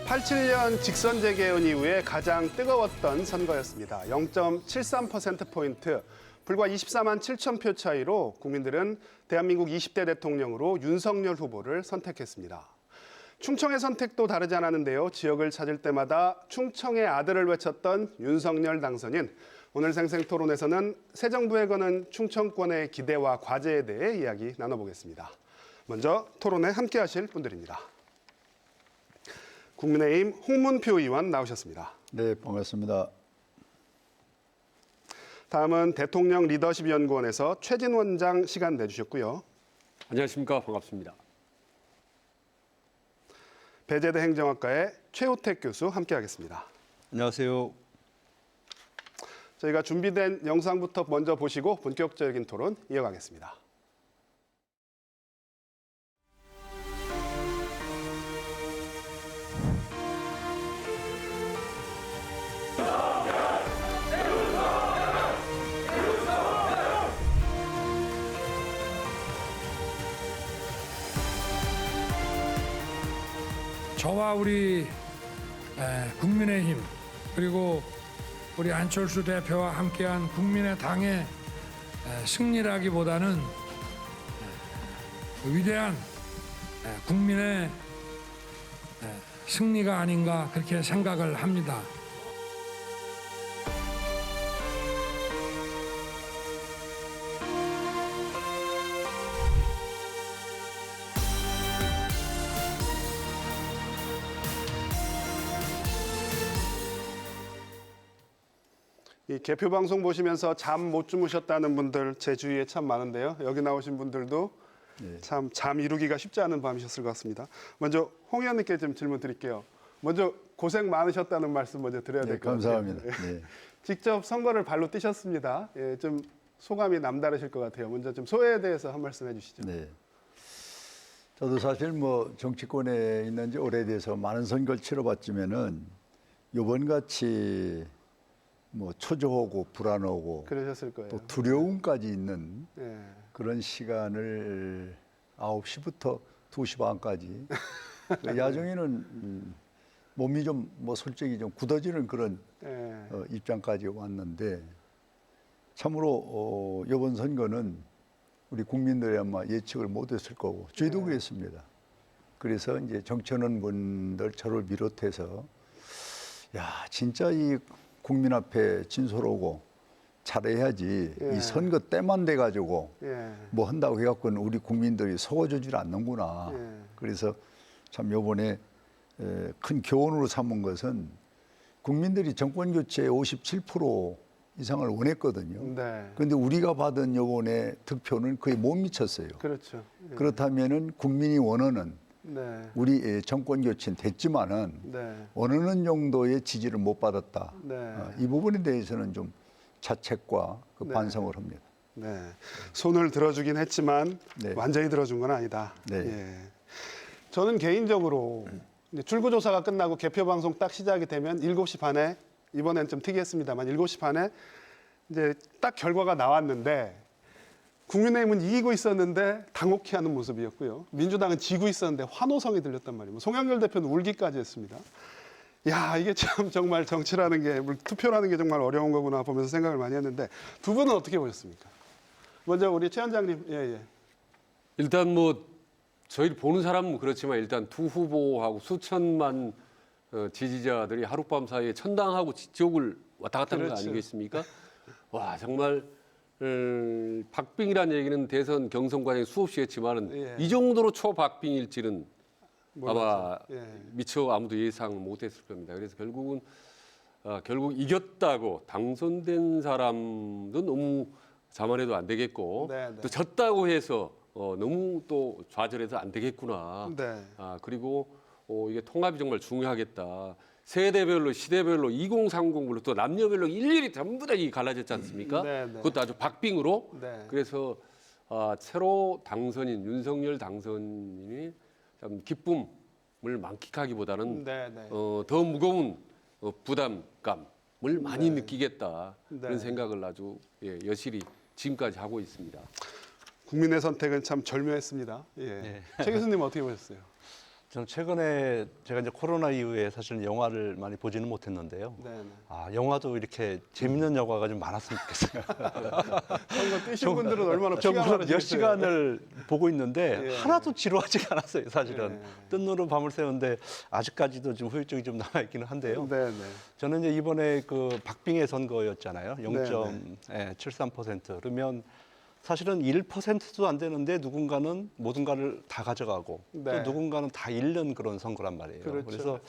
87년 직선 재개헌 이후에 가장 뜨거웠던 선거였습니다. 0.73%포인트, 불과 24만 7천 표 차이로 국민들은 대한민국 20대 대통령으로 윤석열 후보를 선택했습니다. 충청의 선택도 다르지 않았는데요. 지역을 찾을 때마다 충청의 아들을 외쳤던 윤석열 당선인. 오늘 생생토론에서는 새 정부에 거는 충청권의 기대와 과제에 대해 이야기 나눠보겠습니다. 먼저 토론에 함께하실 분들입니다. 국민의힘 홍문표 의원 나오셨습니다. 네, 반갑습니다. 다음은 대통령 리더십 연구원에서 최진 원장 시간 내주셨고요. 안녕하십니까, 반갑습니다. 배재대 행정학과의 최우택 교수 함께하겠습니다. 안녕하세요. 저희가 준비된 영상부터 먼저 보시고 본격적인 토론 이어가겠습니다. 저와 우리 국민의힘 그리고 우리 안철수 대표와 함께한 국민의당의 승리라기보다는 위대한 국민의 승리가 아닌가 그렇게 생각을 합니다. 이 개표 방송 보시면서 잠 못 주무셨다는 분들 제 주위에 참 많은데요. 여기 나오신 분들도 참 잠 이루기가 쉽지 않은 밤이셨을 것 같습니다. 먼저 홍 의원님께 좀 질문 드릴게요. 먼저 고생 많으셨다는 말씀 먼저 드려야 될 것 같아요. 감사합니다. 네. 직접 선거를 발로 뛰셨습니다. 좀 소감이 남다르실 것 같아요. 먼저 좀 소회에 대해서 한 말씀 해주시죠. 네. 저도 사실 뭐 정치권에 있는 지 오래돼서 많은 선거를 치러봤지만은 이번 같이 뭐 초조하고 불안하고 그러셨을 거예요. 또 두려움까지 있는 네. 그런 시간을 9시부터 2시 반까지 야종이는 몸이 좀 뭐 솔직히 좀 굳어지는 그런 입장까지 왔는데 참으로 이번 선거는 우리 국민들이 아마 예측을 못했을 거고 저희도 그랬습니다. 그래서 이제 정치하는 분들 저를 비롯해서 야 진짜 이 국민 앞에 진솔하고 잘해야지 이 선거 때만 돼가지고 뭐 한다고 해갖고는 우리 국민들이 속아주질 않는구나. 그래서 참 요번에 큰 교훈으로 삼은 것은 국민들이 정권 교체 57% 이상을 원했거든요. 그런데 우리가 받은 요번에 득표는 거의 못 미쳤어요. 그렇죠. 그렇다면은 국민이 원하는 우리 정권 교체는 됐지만은 원하는 정도의 지지를 못 받았다. 이 부분에 대해서는 좀 자책과 반성을 합니다. 손을 들어주긴 했지만 완전히 들어준 건 아니다. 저는 개인적으로 이제 출구조사가 끝나고 개표 방송 딱 시작이 되면 7시 반에 이번엔 좀 특이했습니다만 7시 반에 이제 딱 결과가 나왔는데 국민의힘은 이기고 있었는데 당혹해하는 모습이었고요. 민주당은 지고 있었는데 환호성이 들렸단 말이에요. 송영길 대표는 울기까지 했습니다. 야, 이게 참 정말 정치라는 게, 투표라는 게 정말 어려운 거구나 보면서 생각을 많이 했는데 두 분은 어떻게 보셨습니까? 먼저 우리 최 원장님. 일단 뭐 저희 보는 사람은 그렇지만 일단 두 후보하고 수천만 지지자들이 하룻밤 사이에 천당하고 지옥을 왔다 갔다 하는 거 아니겠습니까? 와, 정말 박빙이라는 얘기는 대선 경선 과정에 수없이 했지만은 이 정도로 초박빙일지는 아마 미처 아무도 예상 못했을 겁니다. 그래서 결국 이겼다고 당선된 사람도 너무 자만해도 안 되겠고 또 졌다고 해서 너무 또 좌절해서 안 되겠구나. 그리고 이게 통합이 정말 중요하겠다. 세대별로, 시대별로, 2030별로 또 남녀별로 일일이 전부 다 갈라졌지 않습니까? 그것도 아주 박빙으로. 그래서 새로 당선인 윤석열 당선인이 참 기쁨을 만끽하기보다는 더 무거운 부담감을 많이 느끼겠다. 그런 생각을 아주 여실히 지금까지 하고 있습니다. 국민의 선택은 참 절묘했습니다. 최 교수님 어떻게 보셨어요? 저는 최근에 제가 이제 코로나 이후에 사실 영화를 많이 보지는 못했는데요. 네네. 아, 영화도 이렇게 재밌는 영화가 좀 많았으면 좋겠어요. 선거 뛰신 분들은 얼마나 피가 정말 몇 많으시겠어요. 시간을 보고 있는데 예. 하나도 지루하지가 않았어요, 사실은. 예. 뜬 눈으로 밤을 새는데 아직까지도 좀 후유증이 좀 남아있기는 한데요. 네네. 저는 이제 이번에 그 박빙의 선거였잖아요. 0.73%. 그러면 사실은 1%도 안 되는데 누군가는 모든가를 다 가져가고 네. 또 누군가는 다 잃는 그런 선거란 말이에요. 그렇죠. 그래서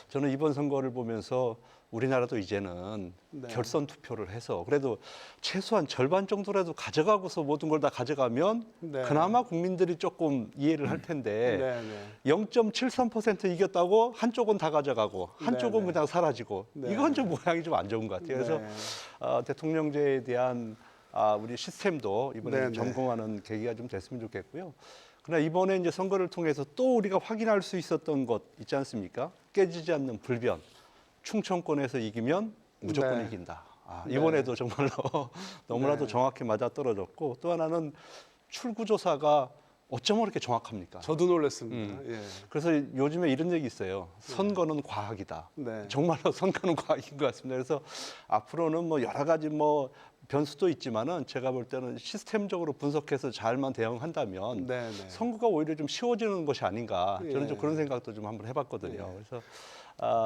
저는 이번 선거를 보면서 우리나라도 이제는 네. 결선 투표를 해서 그래도 최소한 절반 정도라도 가져가고서 모든 걸 다 가져가면 네. 그나마 국민들이 조금 이해를 할 텐데 네네. 0.73% 이겼다고 한쪽은 다 가져가고 한쪽은 네네. 그냥 사라지고 네. 이건 좀 모양이 좀 안 좋은 것 같아요. 그래서 네. 대통령제에 대한 우리 시스템도 이번에 네네. 점검하는 계기가 좀 됐으면 좋겠고요. 그러나 이번에 이제 선거를 통해서 또 우리가 확인할 수 있었던 것 있지 않습니까? 깨지지 않는 불변. 충청권에서 이기면 무조건 네. 이긴다. 이번에도 정말로 너무나도 네. 정확히 맞아 떨어졌고 또 하나는 출구조사가 어쩜 그렇게 정확합니까? 저도 놀랐습니다. 예. 그래서 요즘에 이런 얘기 있어요. 선거는 과학이다. 네. 정말로 선거는 과학인 것 같습니다. 그래서 앞으로는 뭐 여러 가지 뭐 변수도 있지만은 제가 볼 때는 시스템적으로 분석해서 잘만 대응한다면 네네. 선거가 오히려 좀 쉬워지는 것이 아닌가. 저는 좀 예. 그런 생각도 좀 한번 해봤거든요. 그래서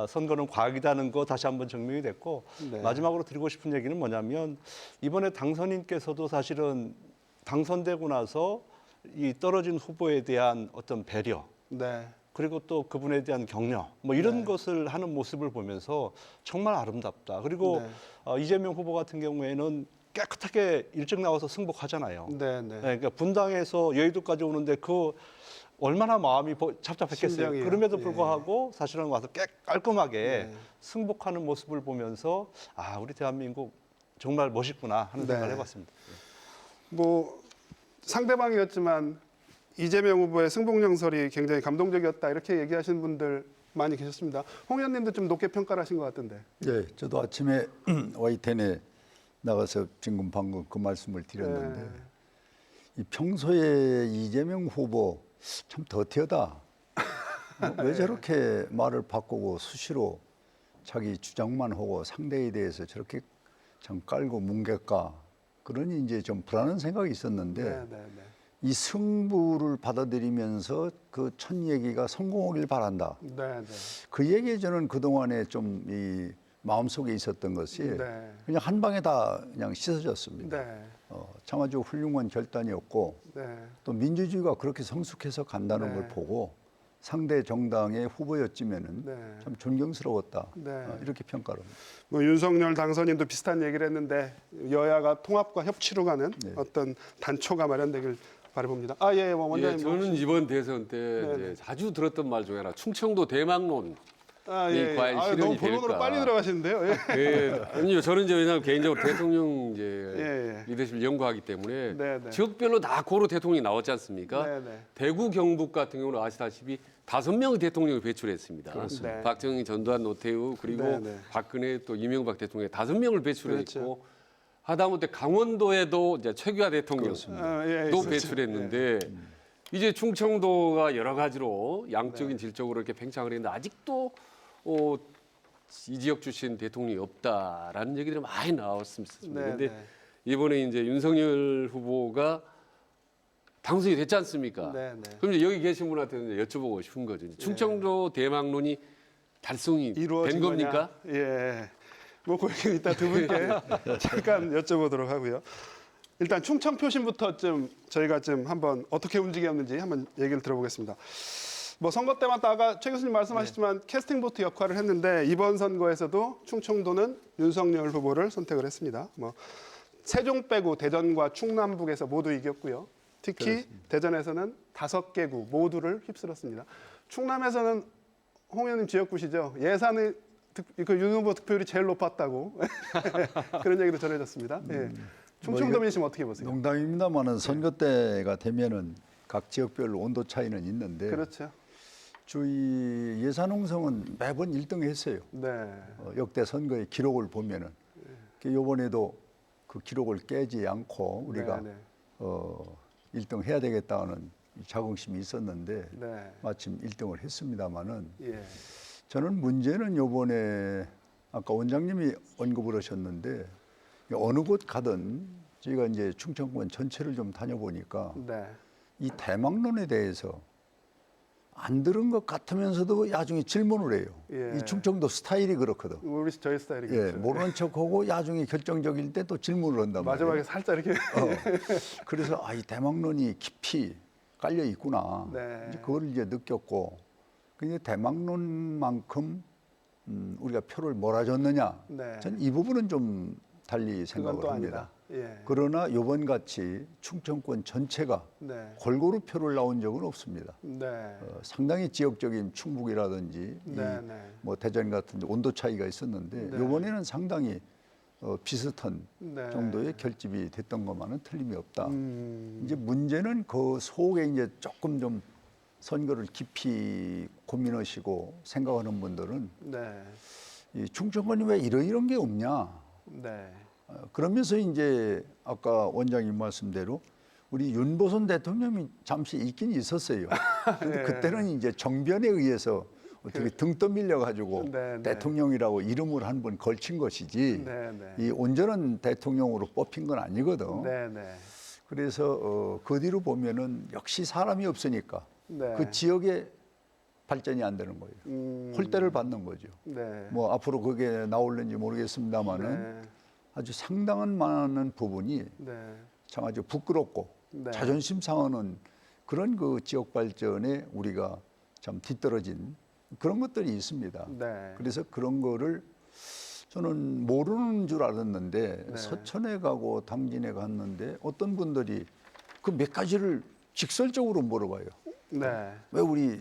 선거는 과학이라는 거 다시 한번 증명이 됐고 네. 마지막으로 드리고 싶은 얘기는 뭐냐면 이번에 당선인께서도 사실은 당선되고 나서 이 떨어진 후보에 대한 어떤 배려 네. 그리고 또 그분에 대한 격려 뭐 이런 것을 하는 모습을 보면서 정말 아름답다. 그리고 네. 이재명 후보 같은 경우에는 깨끗하게 일찍 나와서 승복하잖아요. 네네. 네, 그러니까 분당에서 여의도까지 오는데 그 얼마나 마음이 착잡했겠어요. 심정이요. 그럼에도 예. 불구하고 사실은 와서 깔끔하게 네. 승복하는 모습을 보면서 우리 대한민국 정말 멋있구나 하는 네. 생각을 해봤습니다. 뭐 상대방이었지만 이재명 후보의 승복연설이 굉장히 감동적이었다 이렇게 얘기하시는 분들 많이 계셨습니다. 홍 의원님도 좀 높게 평가를 하신 것 같은데. 네, 저도 아침에 YTN에 나가서 지금 방금 그 말씀을 드렸는데 이 평소에 이재명 후보 참 더티하다. 왜 저렇게 말을 바꾸고 수시로 자기 주장만 하고 상대에 대해서 저렇게 참 깔고 뭉갤까 그러니 이제 좀 불안한 생각이 있었는데 네네네. 이 승부를 받아들이면서 그 첫 얘기가 성공하길 바란다. 네네. 그 얘기에 저는 그동안에 좀 이 마음속에 있었던 것이 네. 그냥 한 방에 다 그냥 씻어졌습니다. 네. 참 아주 훌륭한 결단이었고 네. 또 민주주의가 그렇게 성숙해서 간다는 네. 걸 보고 상대 정당의 후보였지만은 네. 참 존경스러웠다. 네. 이렇게 평가를 합니다. 뭐 윤석열 당선인도 비슷한 얘기를 했는데 여야가 통합과 협치로 가는 네. 어떤 단초가 마련되길 바라봅니다. 예, 원장님. 저는 이번 대선 때 네네. 이제 자주 들었던 말 중에 하나 충청도 대망론. 예. 과연 실현이 너무 본론으로 될까? 빨리 들어가시는데요. 예. 예, 아니요, 저는 이제 왜냐하면 개인적으로 대통령 이제 예. 리더십을 연구하기 때문에 네네. 지역별로 다 고루 대통령이 나왔지 않습니까? 네네. 대구, 경북 같은 경우는 아시다시피 5명의 대통령을 배출했습니다. 그렇습니다. 네. 박정희, 전두환, 노태우 그리고 네네. 박근혜 또 이명박 대통령 5명을 배출했고 그렇죠. 하다못해 강원도에도 이제 최규하 대통령도 있었죠. 배출했는데 이제 충청도가 여러 가지로 양적인 질적으로 이렇게 팽창을 했는데 아직도 이 지역 출신 대통령이 없다라는 얘기들이 많이 나왔습니다. 그런데 네네. 이번에 이제 윤석열 후보가 당선이 됐지 않습니까? 네네. 그럼 이제 여기 계신 분한테 이제 여쭤보고 싶은 거죠. 충청도 대망론이 달성이 된 이루어진 겁니까? 거냐? 예. 뭐 그렇게 이따 두 분께 잠깐 여쭤보도록 하고요. 일단 충청 표심부터 좀 저희가 좀 한번 어떻게 움직였는지 한번 얘기를 들어보겠습니다. 뭐 선거 때마다 아까 최 교수님 말씀하셨지만 캐스팅 보트 역할을 했는데 이번 선거에서도 충청도는 윤석열 후보를 선택을 했습니다. 뭐 세종 빼고 대전과 충남북에서 모두 이겼고요. 특히 그렇습니다. 대전에서는 5개 구 모두를 휩쓸었습니다. 충남에서는 홍 의원님 지역구시죠. 예산의 그 윤 후보 득표율이 제일 높았다고 그런 얘기도 전해졌습니다. 예. 충청도 민심 어떻게 보세요? 농담입니다만은 선거 때가 되면은 각 지역별로 온도 차이는 있는데 그렇죠. 저희 예산홍성은 매번 1등 했어요. 네. 역대 선거의 기록을 보면은 이번에도 그 기록을 깨지 않고 우리가 네. 1등 해야 되겠다는 자긍심이 있었는데 네. 마침 1등을 했습니다마는 예. 저는 문제는 요번에 아까 원장님이 언급을 하셨는데 어느 곳 가든 저희가 이제 충청권 전체를 좀 다녀보니까 네. 이 대망론에 대해서 안 들은 것 같으면서도 야중에 질문을 해요. 예. 이 충청도 스타일이 그렇거든. 우리 저희 예, 스타일이겠죠. 모르는 척하고 야중에 결정적일 때 또 질문을 한단 말이에요. 마지막에 살짝 이렇게. 그래서 이 대망론이 깊이 깔려 있구나. 네. 이제 그걸 이제 느꼈고, 근데 대망론만큼 우리가 표를 몰아줬느냐? 네. 저는 이 부분은 좀 달리 그건 생각을 또 합니다. 아니다. 예. 그러나 이번 같이 충청권 전체가 네. 골고루 표를 나온 적은 없습니다. 네. 상당히 지역적인 충북이라든지 네, 네. 뭐 대전 같은 데 온도 차이가 있었는데 네. 이번에는 상당히 비슷한 네. 정도의 결집이 됐던 것만은 틀림이 없다. 음. 이제 문제는 그 속에 이제 조금 좀 선거를 깊이 고민하시고 생각하는 분들은 네. 이 충청권이 왜 이런 게 없냐? 네. 그러면서 이제 아까 원장님 말씀대로 우리 윤보선 대통령이 잠시 있긴 있었어요. 그런데 네. 그때는 이제 정변에 의해서 어떻게 등 떠밀려 가지고 네, 네. 대통령이라고 이름을 한 번 걸친 것이지 네, 네. 이 온전한 대통령으로 뽑힌 건 아니거든. 네, 네. 그래서 그 뒤로 보면은 역시 사람이 없으니까 네. 그 지역에 발전이 안 되는 거예요. 홀대를 받는 거죠. 네. 뭐 앞으로 그게 나올는지 모르겠습니다만은 네. 아주 상당한 많은 부분이 네. 참 아주 부끄럽고 네. 자존심 상하는 그런 그 지역 발전에 우리가 참 뒤떨어진 그런 것들이 있습니다. 네. 그래서 그런 거를 저는 모르는 줄 알았는데 네. 서천에 가고 당진에 갔는데 어떤 분들이 그 몇 가지를 직설적으로 물어봐요. 네. 왜 우리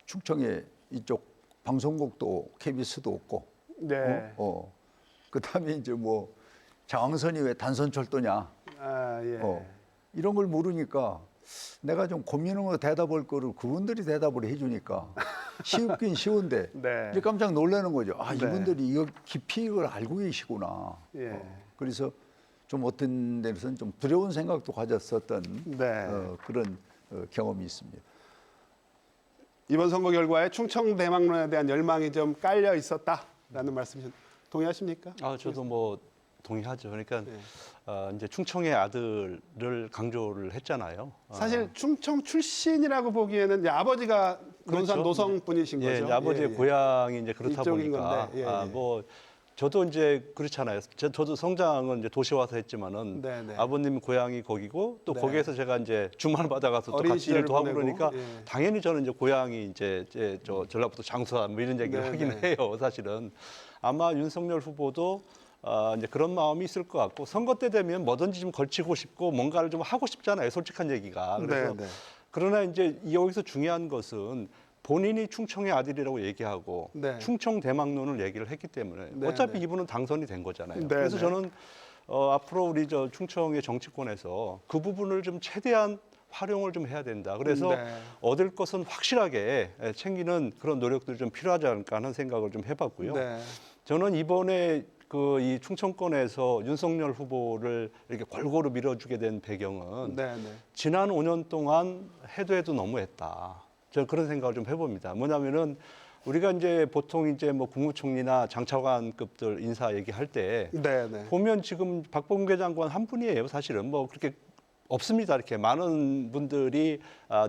충청에 이쪽 방송국도 KBS도 없고, 네. 그다음에 이제 뭐 장항선이 왜 단선철도냐, 아, 예. 이런 걸 모르니까 내가 좀 고민하고 대답할 거를 그분들이 대답을 해주니까 쉽긴 쉬운데 네. 이제 깜짝 놀라는 거죠. 아, 네. 이분들이 이거 깊이 이걸 알고 계시구나. 예. 그래서 좀 어떤 데서는 좀 두려운 생각도 가졌었던 네. 그런 경험이 있습니다. 이번 선거 결과에 충청 대망론에 대한 열망이 좀 깔려 있었다라는 말씀 동의하십니까? 저도 뭐 동의하죠. 그러니까 네. 이제 충청의 아들을 강조를 했잖아요. 사실 충청 출신이라고 보기에는 이제 아버지가 논산 그렇죠. 노성 분이신 예, 거죠. 이제 아버지의 예, 예. 고향이 이제 그렇다 이쪽인 보니까 건데, 예, 예. 뭐 저도 이제 그렇잖아요. 저도 성장은 이제 도시 와서 했지만은 네, 네. 아버님 고향이 거기고 또 네. 거기에서 제가 이제 주말 받아가서 또 어린 같이 일도 하고 시절을 그러니까 보내고, 예. 당연히 저는 이제 고향이 이제 저 전라북도 장수한 뭐 이런 얘기를 네, 하긴 네. 해요. 사실은 아마 윤석열 후보도 이제 그런 마음이 있을 것 같고 선거 때 되면 뭐든지 좀 걸치고 싶고 뭔가를 좀 하고 싶잖아요. 솔직한 얘기가. 그래서 네, 네. 그러나 이제 여기서 중요한 것은 본인이 충청의 아들이라고 얘기하고 네. 충청 대망론을 얘기를 했기 때문에 네, 어차피 네. 이분은 당선이 된 거잖아요. 네, 그래서 네. 저는 앞으로 우리 저 충청의 정치권에서 그 부분을 좀 최대한 활용을 좀 해야 된다. 그래서 네. 얻을 것은 확실하게 챙기는 그런 노력들이 좀 필요하지 않을까 하는 생각을 좀 해봤고요. 네. 저는 이번에 이 충청권에서 윤석열 후보를 이렇게 골고루 밀어주게 된 배경은 네, 네. 지난 5년 동안 해도 너무했다. 저는 그런 생각을 좀 해봅니다. 뭐냐면은 우리가 이제 보통 이제 뭐 국무총리나 장차관급들 인사 얘기할 때 네, 네. 보면 지금 박범계 장관 한 분이에요. 사실은 뭐 그렇게 없습니다. 이렇게 많은 분들이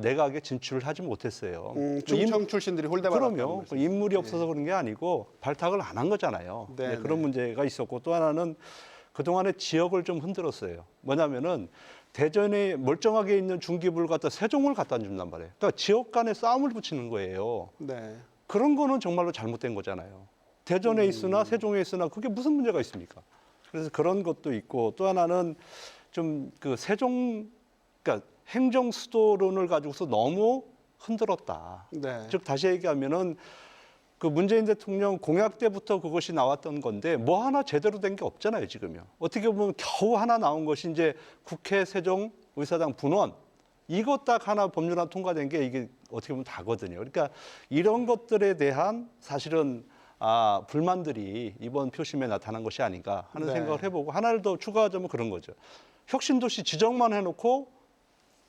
내각에 진출을 하지 못했어요. 충청 출신들이 홀대받았다는 그럼요. 말씀. 인물이 없어서 그런 게 아니고 발탁을 안 한 거잖아요. 네, 네, 그런 문제가 있었고 또 하나는 그동안에 지역을 좀 흔들었어요. 뭐냐면은 대전에 멀쩡하게 있는 중기부를 갖다 세종을 갖다 준단 말이에요. 그러니까 지역 간에 싸움을 붙이는 거예요. 네. 그런 거는 정말로 잘못된 거잖아요. 대전에 있으나 세종에 있으나 그게 무슨 문제가 있습니까? 그래서 그런 것도 있고 또 하나는 좀 그 세종 그러니까 행정 수도론을 가지고서 너무 흔들었다. 네. 즉 다시 얘기하면은 그 문재인 대통령 공약 때부터 그것이 나왔던 건데 뭐 하나 제대로 된 게 없잖아요, 지금요. 어떻게 보면 겨우 하나 나온 것이 이제 국회 세종 의사당 분원 이것 딱 하나 법률안 통과된 게 이게 어떻게 보면 다거든요. 그러니까 이런 것들에 대한 사실은 불만들이 이번 표심에 나타난 것이 아닌가 하는 네. 생각을 해보고 하나를 더 추가하자면 그런 거죠. 혁신도시 지정만 해놓고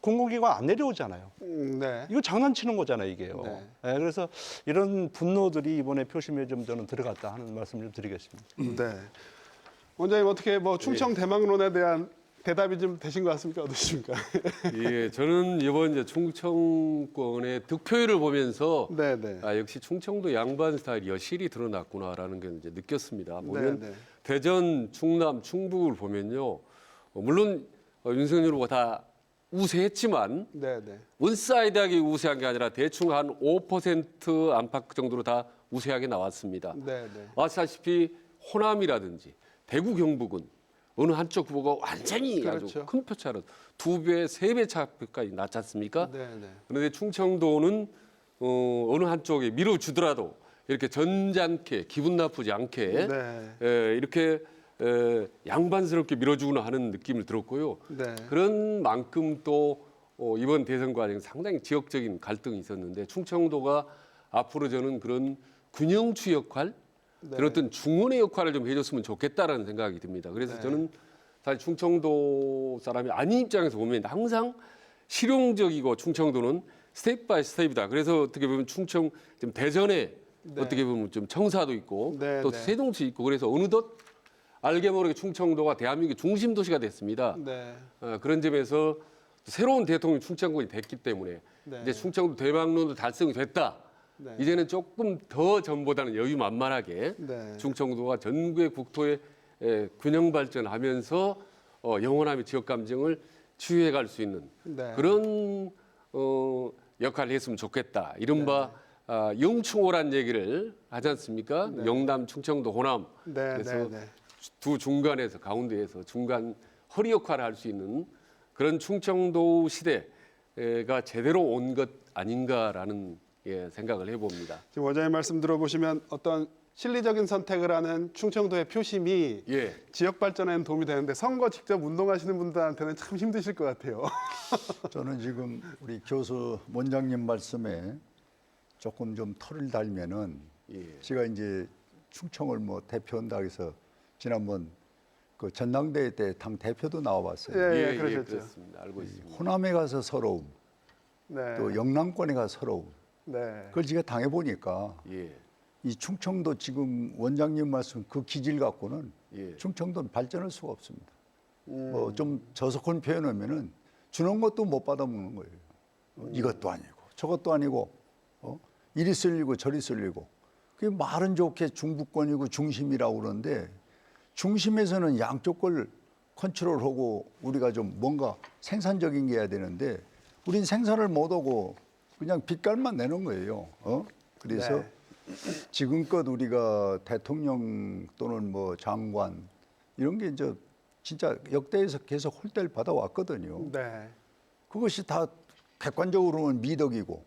공공기관 안 내려오잖아요. 네. 이거 장난치는 거잖아요, 이게요. 네. 네, 그래서 이런 분노들이 이번에 표심에 좀 저는 들어갔다 하는 말씀 좀 드리겠습니다. 네. 원장님 어떻게 뭐 충청 대망론에 대한 대답이 좀 되신 것 같습니까? 어떠십니까? 예, 저는 이번 이제 충청권의 득표율을 보면서 네네. 아, 역시 충청도 양반 스타일이 여실히 드러났구나라는 걸 이제 느꼈습니다. 보면 네네. 대전, 충남, 충북을 보면요, 물론 윤석열 후보가 다 우세했지만 네네. 원사이드하게 우세한 게 아니라 대충 한 5% 안팎 정도로 다 우세하게 나왔습니다. 네네. 아시다시피 호남이라든지 대구, 경북은 어느 한쪽 후보가 완전히 그렇죠. 아주 큰 표차로 2배, 3배 차까지 났지 않습니까? 네네. 그런데 충청도는 어느 한쪽에 밀어주더라도 이렇게 전지않게 기분 나쁘지 않게 네. 이렇게 양반스럽게 밀어주구나 하는 느낌을 들었고요. 네. 그런 만큼 또 이번 대선 과정에 상당히 지역적인 갈등이 있었는데 충청도가 앞으로 저는 그런 균형추 역할, 네. 그런 어떤 중원의 역할을 좀 해줬으면 좋겠다라는 생각이 듭니다. 그래서 네. 저는 사실 충청도 사람이 아닌 입장에서 보면 항상 실용적이고 충청도는 스텝 바이 스텝이다. 그래서 어떻게 보면 충청 지금 대전에 네. 어떻게 보면 좀 청사도 있고 네, 또 네. 세종시 있고 그래서 어느덧 알게 모르게 충청도가 대한민국의 중심 도시가 됐습니다. 네. 그런 점에서 새로운 대통령이 충청권이 됐기 때문에 네. 이제 충청도 대망론도 달성이 됐다. 네. 이제는 조금 더 전보다는 여유만만하게 네. 충청도가 전국의 국토의 균형 발전하면서 영원함의 지역 감정을 치유해갈 수 있는 네. 그런 역할을 했으면 좋겠다. 이른바 영충오란 얘기를 하지 않습니까? 네. 영남, 충청도, 호남. 네. 그래서 네. 두 중간에서 가운데에서 중간 허리 역할을 할 수 있는 그런 충청도 시대가 제대로 온 것 아닌가라는 생각을 해봅니다. 지금 원장님 말씀 들어보시면 어떤 실리적인 선택을 하는 충청도의 표심이 예. 지역 발전에는 도움이 되는데 선거 직접 운동하시는 분들한테는 참 힘드실 것 같아요. 저는 지금 우리 교수 원장님 말씀에 조금 좀 털을 달면은 예. 제가 이제 충청을 뭐 대표한다 해서 지난번 그 전당대회 때 당 대표도 나와봤어요. 예, 그러셨죠. 그렇습니다. 알고 있습니다. 호남에 가서 서러움, 네. 또 영남권에 가서 서러움. 네. 그걸 제가 당해 보니까 예. 이 충청도 지금 원장님 말씀 그 기질 갖고는 예. 충청도는 발전할 수가 없습니다. 뭐 좀 저속한 표현하면은 주는 것도 못 받아먹는 거예요. 이것도 아니고 저것도 아니고 이리 쓸리고 저리 쓸리고 그게 말은 좋게 중부권이고 중심이라고 그러는데 중심에서는 양쪽 걸 컨트롤하고 우리가 좀 뭔가 생산적인 게 해야 되는데 우린 생산을 못하고 그냥 빚값만 내는 거예요. 그래서 네. 지금껏 우리가 대통령 또는 뭐 장관 이런 게 이제 진짜 역대에서 계속 홀대를 받아왔거든요. 네. 그것이 다 객관적으로는 미덕이고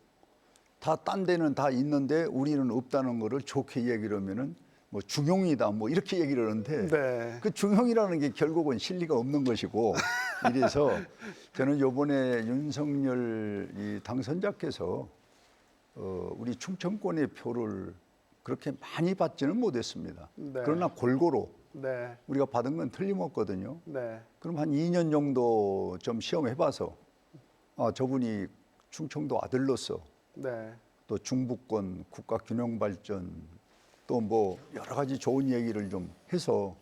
다 딴 데는 다 있는데 우리는 없다는 거를 좋게 얘기를 하면은 뭐 중용이다 뭐 이렇게 얘기를 하는데 네. 그 중용이라는 게 결국은 실리가 없는 것이고 이래서 저는 이번에 윤석열 이 당선자께서 우리 충청권의 표를 그렇게 많이 받지는 못했습니다. 네. 그러나 골고루 네. 우리가 받은 건 틀림없거든요. 네. 그럼 한 2년 정도 좀 시험해봐서 저분이 충청도 아들로서 네. 또 중부권 국가 균형 발전 또 뭐 여러 가지 좋은 얘기를 좀 해서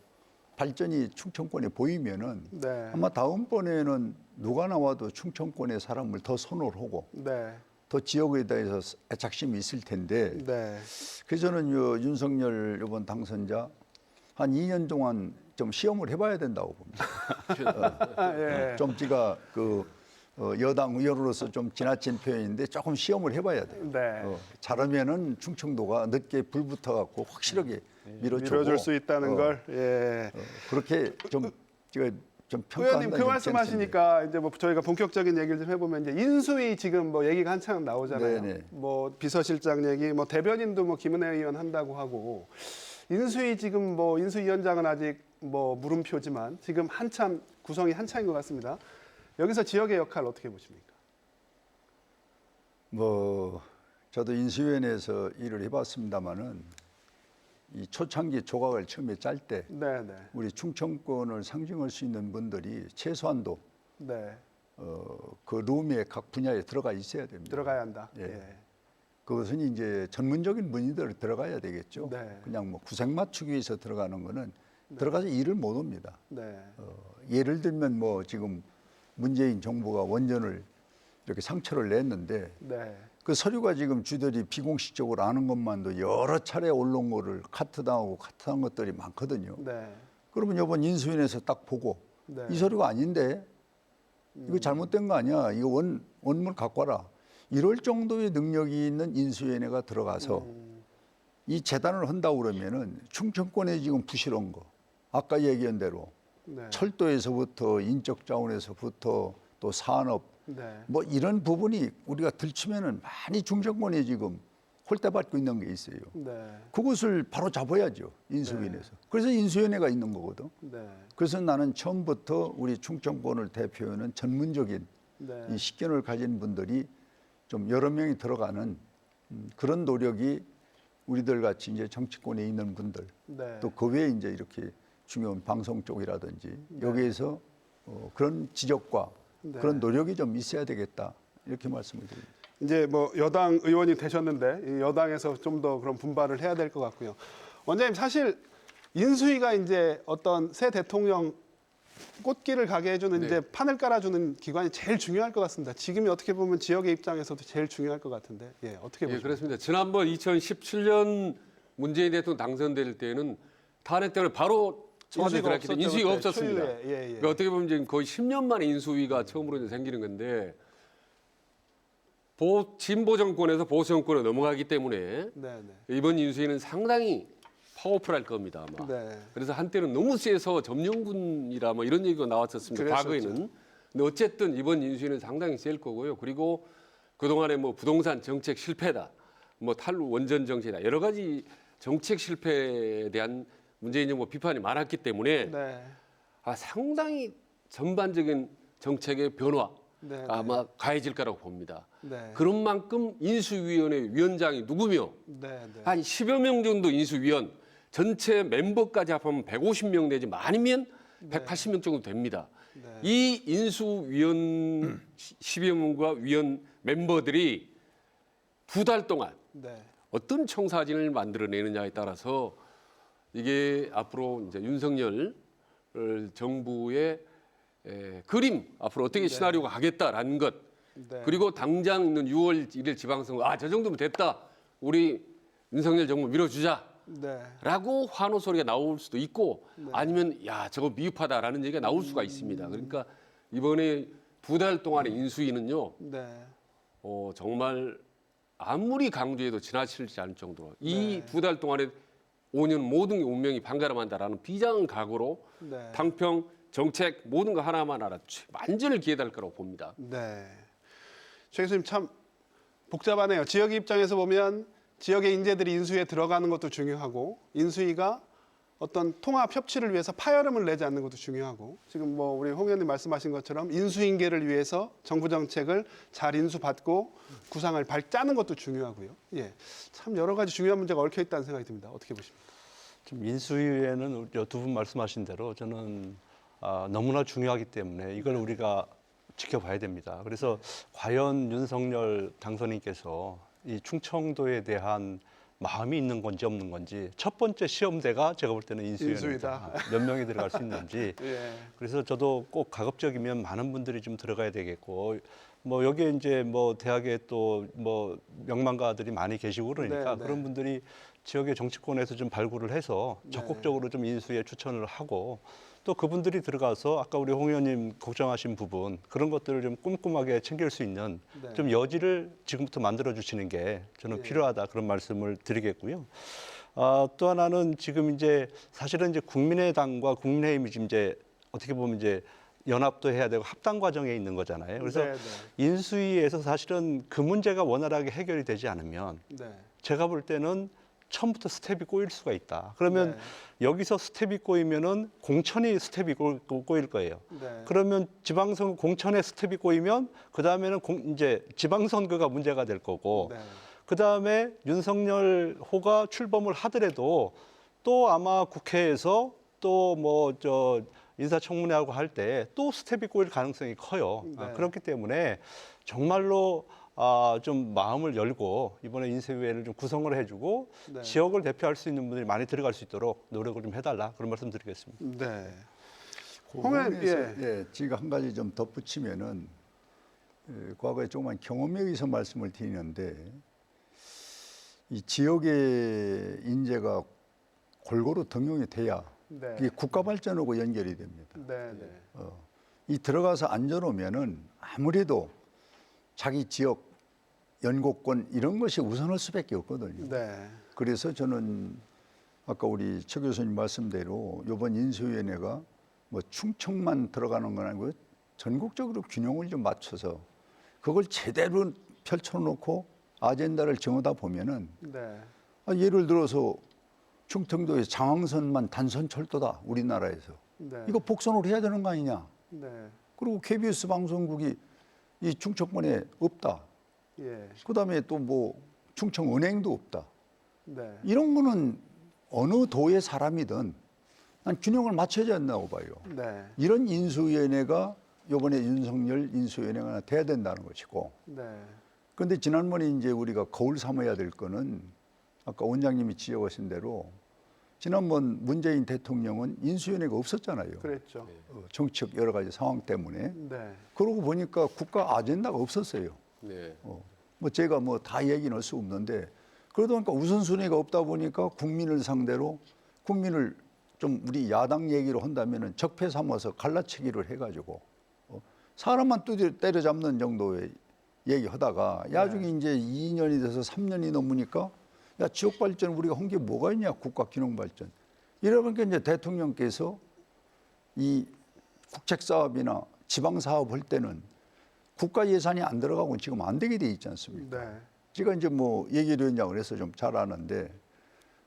발전이 충청권에 보이면은 네. 아마 다음번에는 누가 나와도 충청권의 사람을 더 선호를 하고 네. 더 지역에 대해서 애착심이 있을 텐데 네. 그래서 저는 윤석열 이번 당선자 한 2년 동안 좀 시험을 해봐야 된다고 봅니다. 예. 좀 제가 그 여당 의원으로서 좀 지나친 표현인데 조금 시험을 해봐야 돼요. 네. 잘하면은 충청도가 늦게 불붙어 갖고 확실하게 밀어주고 밀어줄 수 있다는 걸. 예. 그렇게 좀 제가 좀 의원님 평가한다. 그 말씀하시니까 이제 뭐 저희가 본격적인 얘기를 좀 해보면 이제 인수위 지금 뭐 얘기가 한창 나오잖아요. 네네. 뭐 비서실장 얘기, 뭐 대변인도 뭐 김은혜 의원 한다고 하고 인수위 지금 뭐 인수위원장은 아직 뭐 물음표지만 지금 한참 구성이 한창인 것 같습니다. 여기서 지역의 역할 어떻게 보십니까? 뭐 저도 인수위원회에서 일을 해봤습니다마는 이 초창기 조각을 처음에 짤 때 네, 네, 우리 충청권을 상징할 수 있는 분들이 최소한도 네, 그 룸의 각 분야에 들어가 있어야 됩니다. 들어가야 한다. 예. 예. 그것은 이제 전문적인 분야들 들어가야 되겠죠. 네. 그냥 뭐 구색 맞추기 위해서 들어가는 거는 들어가서 일을 못 합니다. 네. 예를 들면 뭐 지금 문재인 정부가 원전을 이렇게 상처를 냈는데 네. 그 서류가 지금 주들이 비공식적으로 아는 것만도 여러 차례 올라온 거를 카트당하고 카트한 것들이 많거든요. 네. 그러면 이번 인수위에서 딱 보고 네. 이 서류가 아닌데 이거 잘못된 거 아니야? 이거 원문 갖고 와라. 이럴 정도의 능력이 있는 인수위원회가 들어가서 이 재단을 한다고 그러면은 충청권에 지금 부실한 거 아까 얘기한 대로 네. 철도에서부터 인적 자원에서부터 또 산업 네. 뭐 이런 부분이 우리가 들추면은 많이 중정권에 지금 홀대받고 있는 게 있어요. 네. 그것을 바로 잡아야죠 인수위원회에서. 그래서 인수위원회가 있는 거거든. 네. 그래서 나는 처음부터 우리 충청권을 대표하는 전문적인 네. 이 식견을 가진 분들이 좀 여러 명이 들어가는 그런 노력이 우리들 같이 이제 정치권에 있는 분들 네. 또 그 외에 이제 이렇게 중요한 방송 쪽이라든지 여기에서 그런 지적과 네. 그런 노력이 좀 있어야 되겠다 이렇게 말씀을 드립니다. 이제 뭐 여당 의원이 되셨는데 이 여당에서 좀 더 그런 분발을 해야 될 것 같고요. 원장님 사실 인수위가 이제 어떤 새 대통령 꽃길을 가게 해주는 네. 이제 판을 깔아주는 기관이 제일 중요할 것 같습니다. 지금이 어떻게 보면 지역의 입장에서도 제일 중요할 것 같은데, 예, 어떻게 예, 보십니까? 그렇습니다. 지난번 2017년 문재인 대통령 당선될 때는 탄핵 때문에 바로 청와대에 인수위가 들어갔기 없었죠, 때문에 인수위가 그때. 없었습니다. 초유에. 예, 예. 그러니까 어떻게 보면 지금 거의 10년 만에 인수위가 처음으로 이제 생기는 건데 진보 정권에서 보수 정권에 넘어가기 때문에 네, 네. 이번 인수위는 상당히 파워풀할 겁니다. 아마. 네. 그래서 한때는 너무 세서 점령군이라 뭐 이런 얘기가 나왔었습니다. 그랬었죠. 과거에는. 근데 어쨌든 이번 인수위는 상당히 셀 거고요. 그리고 그동안에 뭐 부동산 정책 실패다, 뭐 탈원전 정책이다, 여러 가지 정책 실패에 대한 문재인 정부 비판이 많았기 때문에 네. 상당히 전반적인 정책의 변화 네, 아마 가해질 거라고 봅니다. 네. 그런 만큼 인수위원회 위원장이 누구며 네, 네. 한 10여 명 정도 인수위원 전체 멤버까지 합하면 150명 내지 많으면 180명 정도 됩니다. 네. 이 인수위원 10여 명과 위원 멤버들이 2달 동안 네. 어떤 청사진을 만들어내느냐에 따라서 이게 앞으로 이제 윤석열 정부의 그림 앞으로 어떻게 시나리오가 가겠다라는 것 네. 그리고 당장 있는 6월 1일 지방선거 저 정도면 됐다 우리 윤석열 정부 밀어주자 네. 라고 환호 소리가 나올 수도 있고 아니면 야 저거 미흡하다라는 얘기가 나올 수가 있습니다. 그러니까 이번에 2달 동안의 인수위는요 네. 정말 아무리 강조해도 지나치지 않을 정도로 이 네. 2달 동안에 5년 모든 게 운명이 반가름한다라는 비장한 각오로 네. 당평 정책 모든 거 하나만 알아 완전을 기회할 거라고 봅니다. 네. 최 교수님 참 복잡하네요. 지역의 입장에서 보면 지역의 인재들이 인수위에 들어가는 것도 중요하고 인수위가 어떤 통합 협치를 위해서 파열음을 내지 않는 것도 중요하고 지금 뭐 우리 홍 의원님 말씀하신 것처럼 인수인계를 위해서 정부 정책을 잘 인수받고 구상을 짜는 것도 중요하고요. 예, 참 여러 가지 중요한 문제가 얽혀 있다는 생각이 듭니다. 어떻게 보십니까? 좀 인수위에는 두 분 말씀하신 대로 저는 너무나 중요하기 때문에 이걸 우리가 지켜봐야 됩니다. 그래서 과연 윤석열 당선인께서 이 충청도에 대한 마음이 있는 건지 없는 건지 첫 번째 시험대가 제가 볼 때는 인수위다. 몇 명이 들어갈 수 있는지. 예. 그래서 저도 꼭 가급적이면 많은 분들이 좀 들어가야 되겠고 뭐 여기에 이제 뭐 대학에 또 뭐 명망가들이 많이 계시고 그러니까 네, 네. 그런 분들이 지역의 정치권에서 좀 발굴을 해서 적극적으로 좀 인수위에 추천을 하고 또 그분들이 들어가서 아까 우리 홍 의원님 걱정하신 부분 그런 것들을 좀 꼼꼼하게 챙길 수 있는 네. 좀 여지를 지금부터 만들어 주시는 게 저는 예. 필요하다 그런 말씀을 드리겠고요. 또 하나는 지금 이제 사실은 이제 국민의당과 국민의힘이 지금 이제 어떻게 보면 이제 연합도 해야 되고 합당 과정에 있는 거잖아요. 그래서 네, 네. 인수위에서 사실은 그 문제가 원활하게 해결이 되지 않으면 네. 제가 볼 때는 처음부터 스텝이 꼬일 수가 있다. 그러면 네. 여기서 스텝이 꼬이면은 공천이 스텝이 꼬일 거예요. 네. 그러면 지방선거 공천에 스텝이 꼬이면 그 다음에는 이제 지방선거가 문제가 될 거고 네. 그 다음에 윤석열 호가 출범을 하더라도 또 아마 국회에서 또 뭐 인사청문회하고 할 때 또 스텝이 꼬일 가능성이 커요. 네. 그렇기 때문에 정말로 좀 마음을 열고 이번에 인수위원회를 좀 구성을 해주고 네. 지역을 대표할 수 있는 분들이 많이 들어갈 수 있도록 노력을 좀 해달라 그런 말씀드리겠습니다. 네. 그 홍현, 부분에서 제가 한 가지 좀 덧붙이면은 과거에 조금만 경험에 의해서 말씀을 드리는데 이 지역의 인재가 골고루 등용이 돼야 네. 그게 국가 발전하고 연결이 됩니다. 네, 네. 이 들어가서 앉아놓으면은 아무래도 자기 지역 연고권 이런 것이 우선할 수밖에 없거든요. 네. 그래서 저는 아까 우리 최 교수님 말씀대로 이번 인수위원회가 뭐 충청만 들어가는 건 아니고 전국적으로 균형을 좀 맞춰서 그걸 제대로 펼쳐놓고 아젠다를 정하다 보면은 네. 예를 들어서 충청도의 장항선만 단선 철도다 우리나라에서 네. 이거 복선을 해야 되는 거 아니냐? 네. 그리고 KBS 방송국이 이 충청권에 없다. 예. 그다음에 또 뭐 충청은행도 없다. 네. 이런 거는 어느 도의 사람이든 난 균형을 맞춰야 된다고 봐요. 네. 이런 인수위원회가 이번에 윤석열 인수위원회가 돼야 된다는 것이고. 네. 그런데 지난번에 이제 우리가 거울 삼아야 될 거는 아까 원장님이 지적하신 대로 지난번 문재인 대통령은 인수위원회가 없었잖아요. 그랬죠. 정치적 여러 가지 상황 때문에. 네. 그러고 보니까 국가 아젠다가 없었어요. 네. 뭐 제가 뭐 다 얘기는 할 수 없는데 그러다 보니까 우선순위가 없다 보니까 국민을 상대로 국민을 좀 우리 야당 얘기로 한다면은 적폐 삼아서 갈라치기를 해가지고 사람만 때려잡는 정도의 얘기하다가 야중에 이제 2년이 돼서 3년이 넘으니까 야 지역 발전 우리가 한 게 뭐가 있냐 국가 균형 발전 이러니까 이제 대통령께서 이 국책 사업이나 지방 사업 할 때는 국가 예산이 안 들어가고 지금 안 되게 돼 있지 않습니까? 네. 제가 이제 뭐 예결위원장을 해서 좀 잘 아는데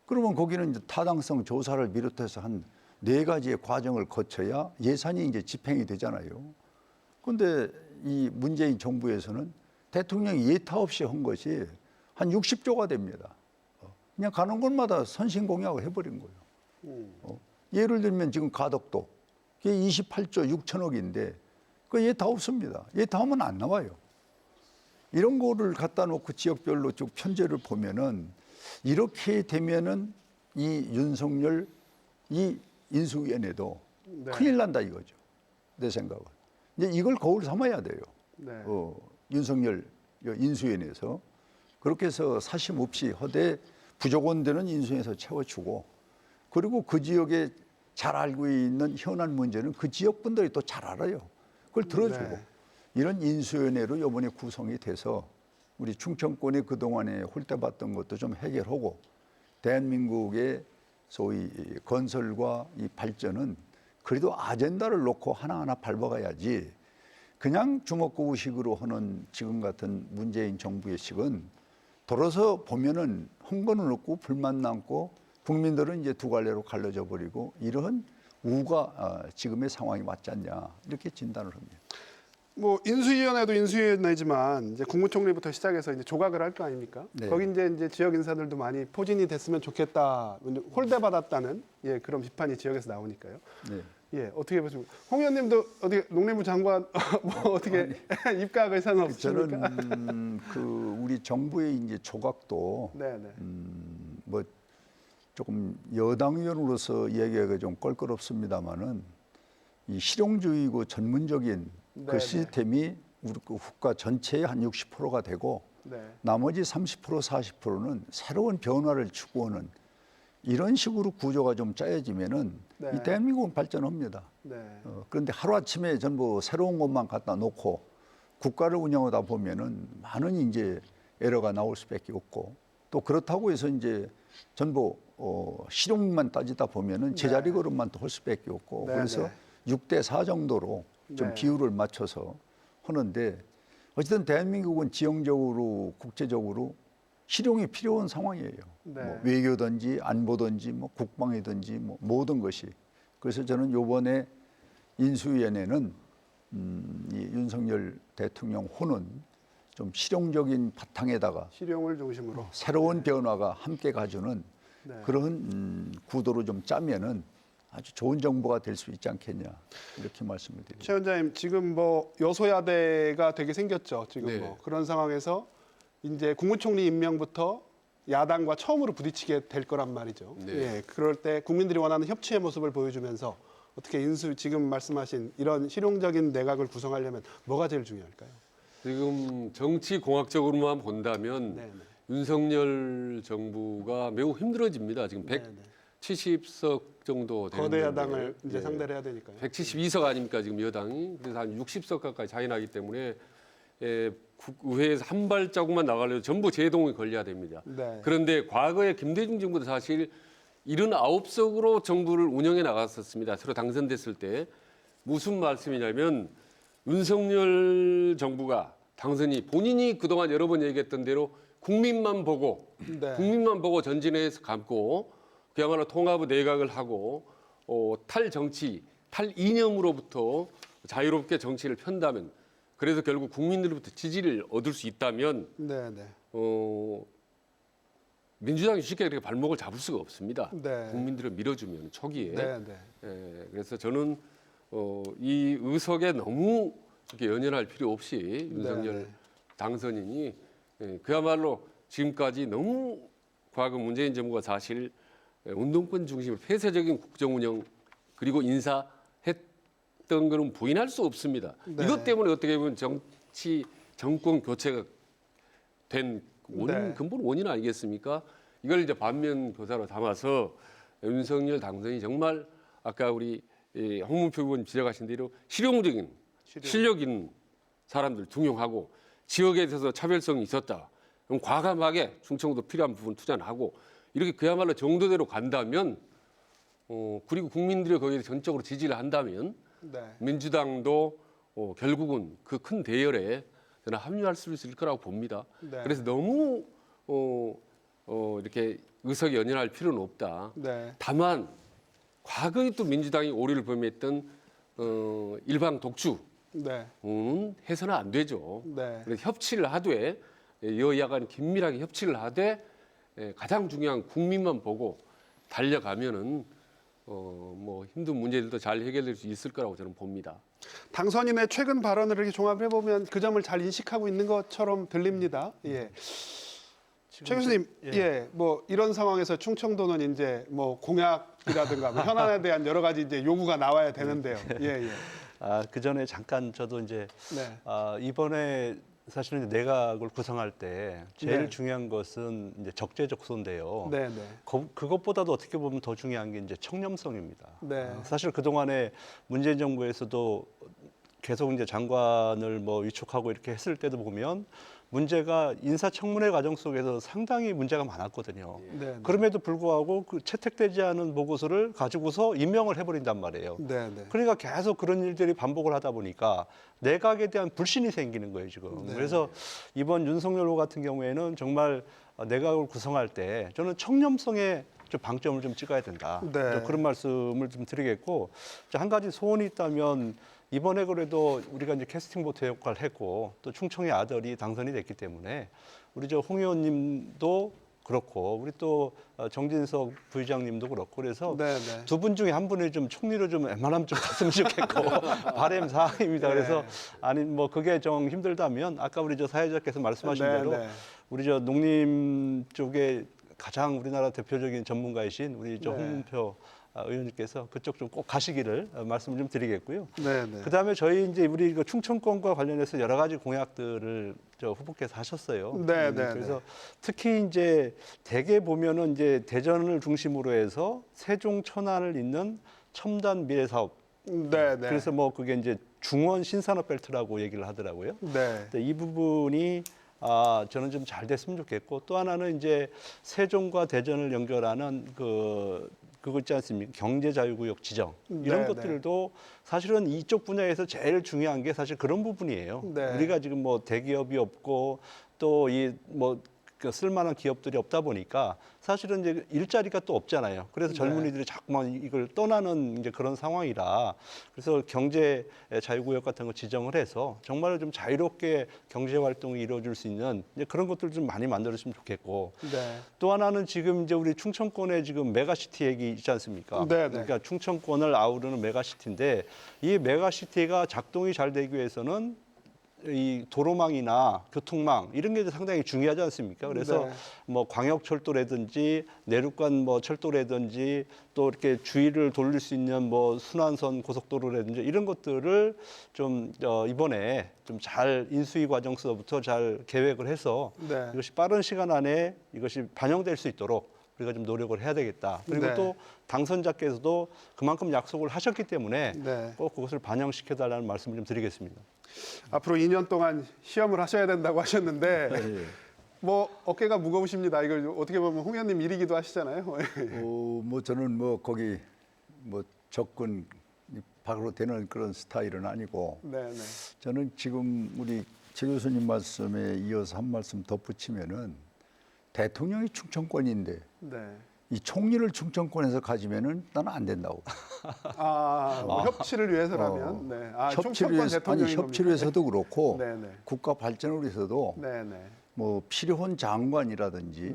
그러면 거기는 이제 타당성 조사를 비롯해서 한 4가지의 과정을 거쳐야 예산이 이제 집행이 되잖아요. 그런데 이 문재인 정부에서는 대통령이 예타 없이 한 것이 한 60조가 됩니다. 그냥 가는 곳마다 선신 공약을 해버린 거예요. 예를 들면 지금 가덕도 그게 28조 6천억인데 그 예타 없습니다. 예타하면 안 나와요. 이런 거를 갖다 놓고 지역별로 쭉 편제를 보면은 이렇게 되면은 이 윤석열 이 인수위원회도 네. 큰일 난다 이거죠. 내 생각은. 이제 이걸 거울 삼아야 돼요. 네. 윤석열 인수위원회에서 그렇게 해서 사심 없이 허대 부족원들은 인수위에서 채워주고 그리고 그 지역에 잘 알고 있는 현안 문제는 그 지역 분들이 또 잘 알아요. 그걸 들어주고 네. 이런 인수위원회로 이번에 구성이 돼서 우리 충청권에 그동안에 홀대받던 것도 좀 해결하고 대한민국의 소위 건설과 이 발전은 그래도 아젠다를 놓고 하나하나 밟아가야지 그냥 주먹구구식으로 하는 지금 같은 문재인 정부의 식은 돌아서 보면은 흥건은 없고 불만 남고 국민들은 이제 두 갈래로 갈라져 버리고 이런 우가 지금의 상황이 맞지 않냐 이렇게 진단을 합니다. 뭐 인수위원회도 인수위원회지만 이제 국무총리부터 시작해서 이제 조각을 할 거 아닙니까? 네. 거기 이제 지역 인사들도 많이 포진이 됐으면 좋겠다. 홀대받았다는 그런 비판이 지역에서 나오니까요. 네. 예, 어떻게 보십니까? 홍 의원님도 어떻게 농림부 장관 뭐 어떻게 입각 의사는 없으십니까? 저는 그 우리 정부의 이제 조각도 네, 네. 뭐 조금 여당 의원으로서 이야기하기가 좀 껄끄럽습니다만은 이 실용주의고 전문적인 네, 그 시스템이 우리 그 국가 전체의 한 60%가 되고 네. 나머지 30% 40%는 새로운 변화를 추구하는 이런 식으로 구조가 좀 짜여지면은 네. 이 대한민국은 발전합니다. 네. 그런데 하루아침에 전부 새로운 것만 갖다 놓고 국가를 운영하다 보면은 많은 이제 에러가 나올 수밖에 없고 또 그렇다고 해서 이제 전부 실용만 따지다 보면은 제자리 걸음만 또 할 수밖에 없고 네, 그래서 네. 6대4 정도로 좀 네. 비율을 맞춰서 하는데 어쨌든 대한민국은 지형적으로 국제적으로 실용이 필요한 상황이에요. 네. 뭐 외교든지 안보든지 뭐 국방이든지 뭐 모든 것이. 그래서 저는 이번에 인수위원회는 이 윤석열 대통령 호는 좀 실용적인 바탕에다가 실용을 중심으로. 새로운 변화가 함께 가주는 네. 그런 구도로 좀 짜면은 아주 좋은 정부가 될 수 있지 않겠냐 이렇게 말씀을 드립니다. 최 원장님, 지금 뭐 여소야대가 되게 생겼죠. 지금 네. 뭐 그런 상황에서 이제 국무총리 임명부터 야당과 처음으로 부딪히게 될 거란 말이죠. 네. 예, 그럴 때 국민들이 원하는 협치의 모습을 보여주면서 어떻게 지금 말씀하신 이런 실용적인 내각을 구성하려면 뭐가 제일 중요할까요? 지금 정치 공학적으로만 본다면 네, 네. 윤석열 정부가 매우 힘들어집니다. 지금 네, 네. 170석 정도 되는 거대 야당을 데인데, 이제 예. 상대를 해야 되니까요. 172석 아닙니까 지금 여당이. 그래서 한 60석 가까이 차이 나기 때문에 국의회에서 한 발자국만 나가려면 전부 제동이 걸려야 됩니다. 네. 그런데 과거에 김대중 정부도 사실 79석으로 정부를 운영해 나갔었습니다. 새로 당선됐을 때. 무슨 말씀이냐면 윤석열 정부가 당선이 본인이 그동안 여러 번 얘기했던 대로 국민만 보고 네. 국민만 보고 전진해서 감고 그야말로 통합의 내각을 하고 탈정치, 탈이념으로부터 자유롭게 정치를 편다면 그래서 결국 국민들로부터 지지를 얻을 수 있다면 네, 네. 민주당이 쉽게 그렇게 발목을 잡을 수가 없습니다. 네. 국민들을 밀어주면 초기에. 네, 네. 그래서 저는 이 의석에 너무 이렇게 연연할 필요 없이 윤석열 네. 당선인이 그야말로 지금까지 너무 과거 문재인 정부가 사실 운동권 중심으로 폐쇄적인 국정 운영 그리고 인사했던 것은 부인할 수 없습니다. 네. 이것 때문에 어떻게 보면 정권 교체가 된 원인, 네. 근본 원인 아니겠습니까? 이걸 이제 반면 교사로 담아서 윤석열 당선이 정말 아까 우리 홍문표 의원님 지적하신 대로 실용적인 실력 있는 사람들 등용하고 지역에 있어서 차별성이 있었다. 그럼 과감하게 충청도 필요한 부분 투자는 하고 이렇게 그야말로 정도대로 간다면 그리고 국민들이 거기에 전적으로 지지를 한다면 네. 민주당도 결국은 그 큰 대열에 저는 합류할 수 있을 거라고 봅니다. 네. 그래서 너무 이렇게 의석에 연연할 필요는 없다. 네. 다만 과거에 또 민주당이 오류를 범했던 일방 독주는 네. 해서는 안 되죠. 네. 그래서 협치를 하되 여야 간 긴밀하게 협치를 하되 가장 중요한 국민만 보고 달려가면은 뭐 힘든 문제들도 잘 해결될 수 있을 거라고 저는 봅니다. 당선인의 최근 발언을 이렇게 종합해 보면 그 점을 잘 인식하고 있는 것처럼 들립니다. 예. 최 교수님, 예, 뭐 이런 상황에서 충청도는 이제 뭐 공약이라든가 뭐 현안에 대한 여러 가지 이제 요구가 나와야 되는데요. 예, 예. 그 전에 잠깐 저도 이제 네. 이번에 사실은 이제 내각을 구성할 때 제일 네. 중요한 것은 이제 적재적소인데요. 네, 네. 그것보다도 어떻게 보면 더 중요한 게 이제 청렴성입니다. 네. 사실 그 동안에 문재인 정부에서도 계속 이제 장관을 뭐 위촉하고 이렇게 했을 때도 보면 문제가 인사청문회 과정 속에서 상당히 문제가 많았거든요. 네, 네. 그럼에도 불구하고 그 채택되지 않은 보고서를 가지고서 임명을 해버린단 말이에요. 네, 네. 그러니까 계속 그런 일들이 반복을 하다 보니까 내각에 대한 불신이 생기는 거예요, 지금. 네. 그래서 이번 윤석열 후보 같은 경우에는 정말 내각을 구성할 때 저는 청렴성에 좀 방점을 좀 찍어야 된다. 네. 좀 그런 말씀을 좀 드리겠고, 한 가지 소원이 있다면 이번에 그래도 우리가 이제 캐스팅 보트 역할을 했고 또 충청의 아들이 당선이 됐기 때문에 우리 홍 의원님도 그렇고 우리 또 정진석 부의장님도 그렇고 그래서 네, 네. 두 분 중에 한 분이 좀 총리로 좀 웬만하면 좀 갔으면 좋겠고 바람 사항입니다. 네. 그래서 아니 뭐 그게 좀 힘들다면 아까 우리 사회자께서 말씀하신 네, 대로 네. 우리 농림 쪽에 가장 우리나라 대표적인 전문가이신 우리 네. 홍문표 의원님께서 그쪽 좀 꼭 가시기를 말씀 좀 드리겠고요. 네, 네. 그다음에 저희 이제 우리 그 충청권과 관련해서 여러 가지 공약들을 후보께서 하셨어요. 네, 네, 그래서 네. 특히 이제 대개 보면은 이제 대전을 중심으로 해서 세종 천안을 잇는 첨단 미래 사업. 네, 네. 그래서 뭐 그게 이제 중원 신산업 벨트라고 얘기를 하더라고요. 네. 근데 이 부분이 저는 좀 잘 됐으면 좋겠고 또 하나는 이제 세종과 대전을 연결하는 그거 있지 않습니까? 경제자유구역 지정 이런 네, 것들도 사실은 이쪽 분야에서 제일 중요한 게 사실 그런 부분이에요. 네. 우리가 지금 뭐 대기업이 없고 또 이 뭐 그 쓸만한 기업들이 없다 보니까 사실은 이제 일자리가 또 없잖아요. 그래서 젊은이들이 자꾸만 이걸 떠나는 이제 그런 상황이라 그래서 경제 자유구역 같은 거 지정을 해서 정말 좀 자유롭게 경제 활동이 이루어질 수 있는 이제 그런 것들 좀 많이 만들었으면 좋겠고 또 하나는 지금 이제 우리 충청권에 지금 메가시티 얘기 있지 않습니까? 그러니까 충청권을 아우르는 메가시티인데 이 메가시티가 작동이 잘 되기 위해서는 이 도로망이나 교통망 이런 게 상당히 중요하지 않습니까? 그래서 뭐 광역철도라든지 내륙간 뭐 철도라든지 또 이렇게 주위를 돌릴 수 있는 뭐 순환선 고속도로라든지 이런 것들을 좀 이번에 좀 잘 인수위 과정서부터 잘 계획을 해서 이것이 빠른 시간 안에 이것이 반영될 수 있도록 우리가 좀 노력을 해야 되겠다. 그리고 또 당선자께서도 그만큼 약속을 하셨기 때문에 꼭 그것을 반영시켜달라는 말씀을 좀 드리겠습니다. 앞으로 2년 동안 시험을 하셔야 된다고 하셨는데 뭐 어깨가 무거우십니다. 이걸 어떻게 보면 홍 의원님 일이기도 하시잖아요. 뭐 저는 뭐 거기 뭐 접근 바로 되는 그런 스타일은 아니고 저는 지금 우리 최 교수님 말씀에 이어서 한 말씀 덧붙이면은 대통령이 충청권인데 이 총리를 충청권에서 가지면은 나는 안 된다고. 뭐 협치를 위해서라면. 협치를 위해서도 그렇고 국가 발전을 위해서도 뭐 필요한 장관이라든지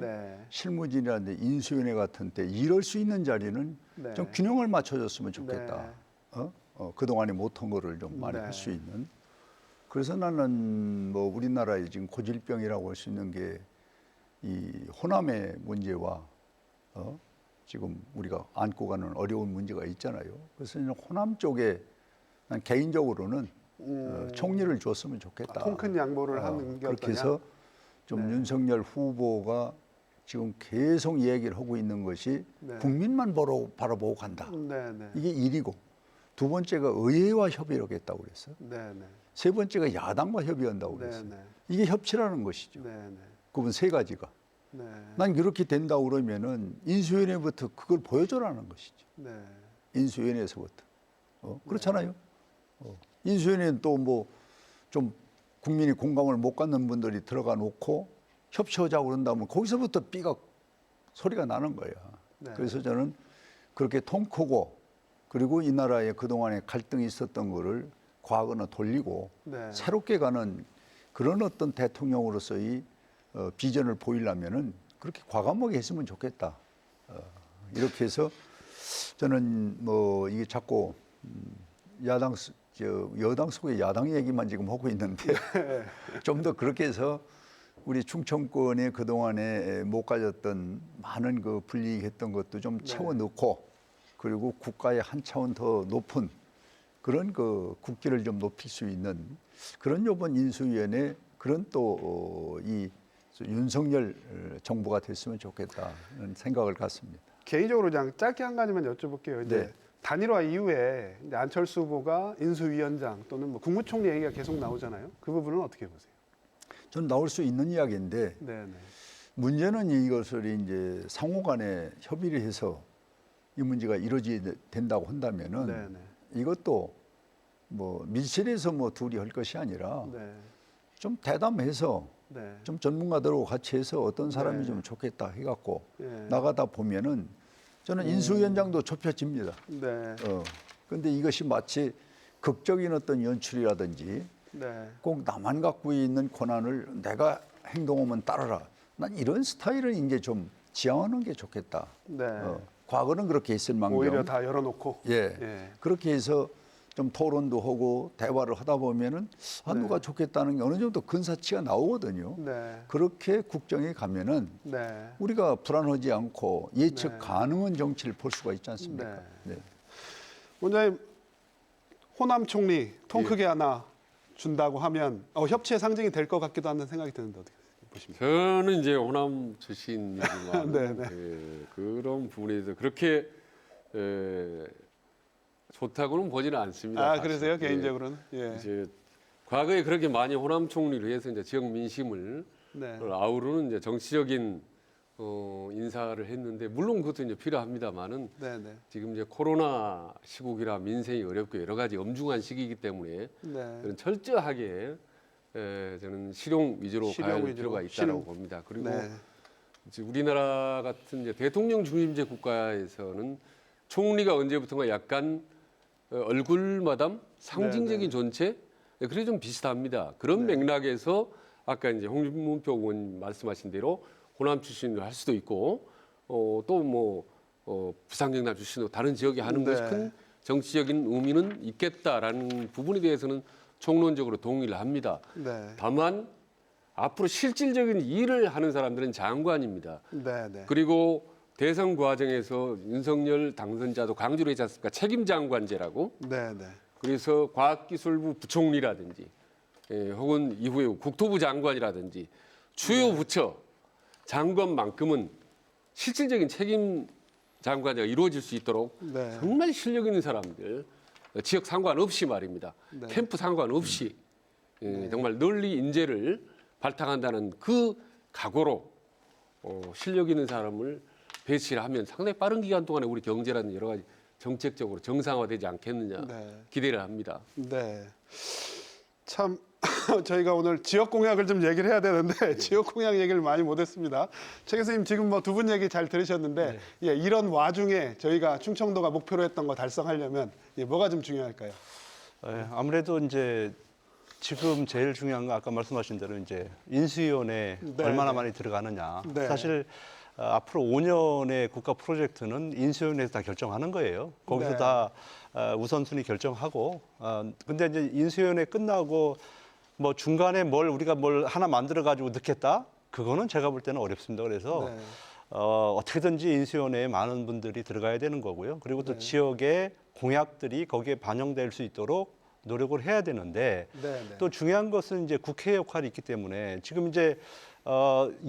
실무진이라든지 인수위원회 같은 때 이럴 수 있는 자리는 좀 균형을 맞춰줬으면 좋겠다. 그동안에 못한 거를 좀 많이 할 수 있는. 그래서 나는 뭐 우리나라의 지금 고질병이라고 할 수 있는 게 이 호남의 문제와 지금 우리가 안고 가는 어려운 문제가 있잖아요. 그래서 호남 쪽에 난 개인적으로는 총리를 줬으면 좋겠다. 통 큰 양보를 하는 게 그렇게 해서 좀 윤석열 후보가 지금 계속 얘기를 하고 있는 것이 국민만 바라보고 간다. 이게 일이고 두 번째가 의회와 협의를 하겠다고 그랬어요. 세 번째가 야당과 협의한다고 그랬어요. 이게 협치라는 것이죠. 그분 세 가지가. 난 그렇게 된다고 그러면은 인수위원회부터 그걸 보여줘라는 것이죠. 인수위원회에서부터. 그렇잖아요. 인수위원회는 또 뭐 좀 국민이 공감을 못 갖는 분들이 들어가 놓고 협치하자고 그런다면 거기서부터 삐걱 소리가 나는 거야. 그래서 저는 그렇게 통 크고 그리고 이 나라에 그동안에 갈등이 있었던 거를 과거는 돌리고 새롭게 가는 그런 어떤 대통령으로서의 비전을 보이려면은 그렇게 과감하게 했으면 좋겠다. 이렇게 해서 저는 뭐 이게 자꾸 여당 속의 야당 얘기만 지금 하고 있는데 좀 더 그렇게 해서 우리 충청권에 그동안에 못 가졌던 많은 그 불이익했던 것도 좀 채워 넣고 그리고 국가의 한 차원 더 높은 그런 그 국기를 좀 높일 수 있는 그런 이번 인수위원회 그런 또 이 윤석열 정부가 됐으면 좋겠다는 생각을 갖습니다. 개인적으로 그냥 짧게 한 가지만 여쭤볼게요. 이제 단일화 이후에 이제 안철수 후보가 인수위원장 또는 뭐 국무총리 얘기가 계속 나오잖아요. 그 부분은 어떻게 보세요? 전 나올 수 있는 이야기인데 문제는 이것을 이제 상호간에 협의를 해서 이 문제가 이루어져야 된다고 한다면은 이것도 뭐 밀실에서 뭐 둘이 할 것이 아니라 좀 대담해서 좀 전문가들하고 같이 해서 어떤 사람이 좀 좋겠다 해갖고 나가다 보면은 저는 인수위원장도 좁혀집니다. 근데 이것이 마치 극적인 어떤 연출이라든지 꼭 나만 갖고 있는 권한을 내가 행동하면 따르라. 난 이런 스타일을 이제 좀 지향하는 게 좋겠다. 과거는 그렇게 했을 망정 오히려 다 열어놓고 그렇게 해서 좀 토론도 하고 대화를 하다 보면은 누가 좋겠다는 게 어느 정도 근사치가 나오거든요. 그렇게 국정에 가면은 우리가 불안하지 않고 예측 가능한 정치를 볼 수가 있지 않습니까? 원장님 호남 총리 통 크게 하나 준다고 하면 협치의 상징이 될 것 같기도 하는 생각이 드는데 어떻게 보십니까? 저는 이제 호남 출신이지만 그런 부분에서 그렇게 좋다고는 보지는 않습니다. 그러세요 개인적으로는? 이제 과거에 그렇게 많이 호남 총리를 해서 이제 지역 민심을 아우르는 이제 정치적인 인사를 했는데 물론 그것도 이제 필요합니다만은 지금 이제 코로나 시국이라 민생이 어렵고 여러 가지 엄중한 시기이기 때문에 철저하게 저는 실용 위주로 실용 갈 위주로. 필요가 있다고 실용. 봅니다. 그리고 네. 이제 우리나라 같은 이제 대통령 중심제 국가에서는 총리가 언제부턴가 약간 얼굴마담 상징적인 존재, 그래 좀 비슷합니다. 그런 맥락에서 아까 이제 홍문표 의원 말씀하신 대로 호남 출신을 할 수도 있고 또 뭐 부산 경남 출신으로 다른 지역에 하는 것이 큰 정치적인 의미는 있겠다라는 부분에 대해서는 총론적으로 동의를 합니다. 네. 다만 앞으로 실질적인 일을 하는 사람들은 장관입니다. 네, 네. 그리고 대선 과정에서 윤석열 당선자도 강조를 했지 않습니까? 책임장관제라고. 네, 네. 그래서 과학기술부 부총리라든지 혹은 이후에 국토부 장관이라든지 주요 부처 장관만큼은 실질적인 책임 장관제가 이루어질 수 있도록 네. 정말 실력 있는 사람들, 지역 상관없이 말입니다. 네. 캠프 상관없이 정말 널리 인재를 발탁한다는 그 각오로 실력 있는 사람을 배치를 하면 상당히 빠른 기간 동안에 우리 경제라든지 여러 가지 정책적으로 정상화되지 않겠느냐 기대를 합니다. 네. 참 저희가 오늘 지역 공약을 좀 얘기를 해야 되는데 지역 공약 얘기를 많이 못했습니다. 최 교수님 지금 뭐 두 분 얘기 잘 들으셨는데 예, 이런 와중에 저희가 충청도가 목표로 했던 거 달성하려면 뭐가 좀 중요할까요? 아무래도 이제 지금 제일 중요한 건 아까 말씀하신 대로 이제 인수위원회 얼마나 많이 들어가느냐. 네. 사실 앞으로 5년의 국가 프로젝트는 인수위원회에서 다 결정하는 거예요. 거기서 다 우선순위 결정하고. 근데 이제 인수위원회 끝나고 뭐 중간에 우리가 뭘 하나 만들어 가지고 넣겠다? 그거는 제가 볼 때는 어렵습니다. 그래서 어떻게든지 인수위원회에 많은 분들이 들어가야 되는 거고요. 그리고 또 지역의 공약들이 거기에 반영될 수 있도록 노력을 해야 되는데 또 중요한 것은 이제 국회 역할이 있기 때문에 지금 이제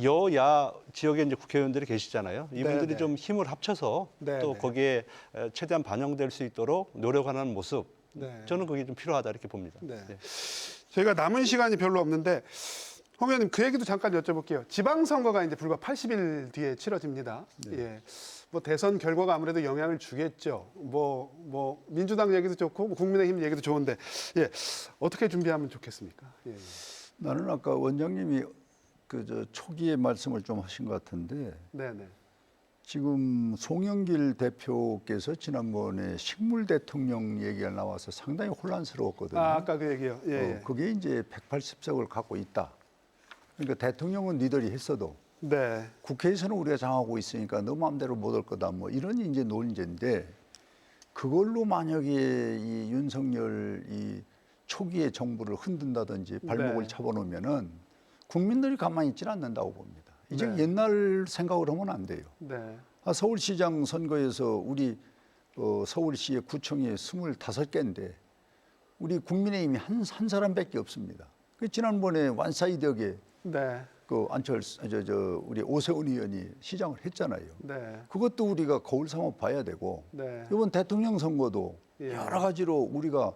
여야 지역에 이제 국회의원들이 계시잖아요. 이분들이 좀 힘을 합쳐서 또 거기에 최대한 반영될 수 있도록 노력하는 모습. 저는 그게 좀 필요하다 이렇게 봅니다. 네. 저희가 남은 시간이 별로 없는데 홍 의원님 그 얘기도 잠깐 여쭤볼게요. 지방선거가 이제 불과 80일 뒤에 치러집니다. 예. 뭐 대선 결과가 아무래도 영향을 주겠죠. 뭐 민주당 얘기도 좋고 뭐 국민의힘 얘기도 좋은데 예. 어떻게 준비하면 좋겠습니까? 예. 나는 아까 원장님이 저 초기에 말씀을 좀 하신 것 같은데 네네. 지금 송영길 대표께서 지난번에 식물 대통령 얘기가 나와서 상당히 혼란스러웠거든요. 아까 그 얘기요. 예. 그게 이제 180석을 갖고 있다. 그러니까 대통령은 니들이 했어도 국회에서는 우리가 장하고 있으니까 너 마음대로 못 할 거다. 뭐 이런 이제 논제인데 그걸로 만약에 이 윤석열 이 초기의 정부를 흔든다든지 발목을 잡아놓으면은 국민들이 가만히 있지는 않는다고 봅니다. 이제 옛날 생각을 하면 안 돼요. 서울시장 선거에서 우리 서울시의 구청이 25개인데 우리 국민의힘이 한 사람밖에 없습니다. 그 지난번에 완사이덕에 그 우리 오세훈 의원이 시장을 했잖아요. 그것도 우리가 거울 삼아 봐야 되고 이번 대통령 선거도 여러 가지로 우리가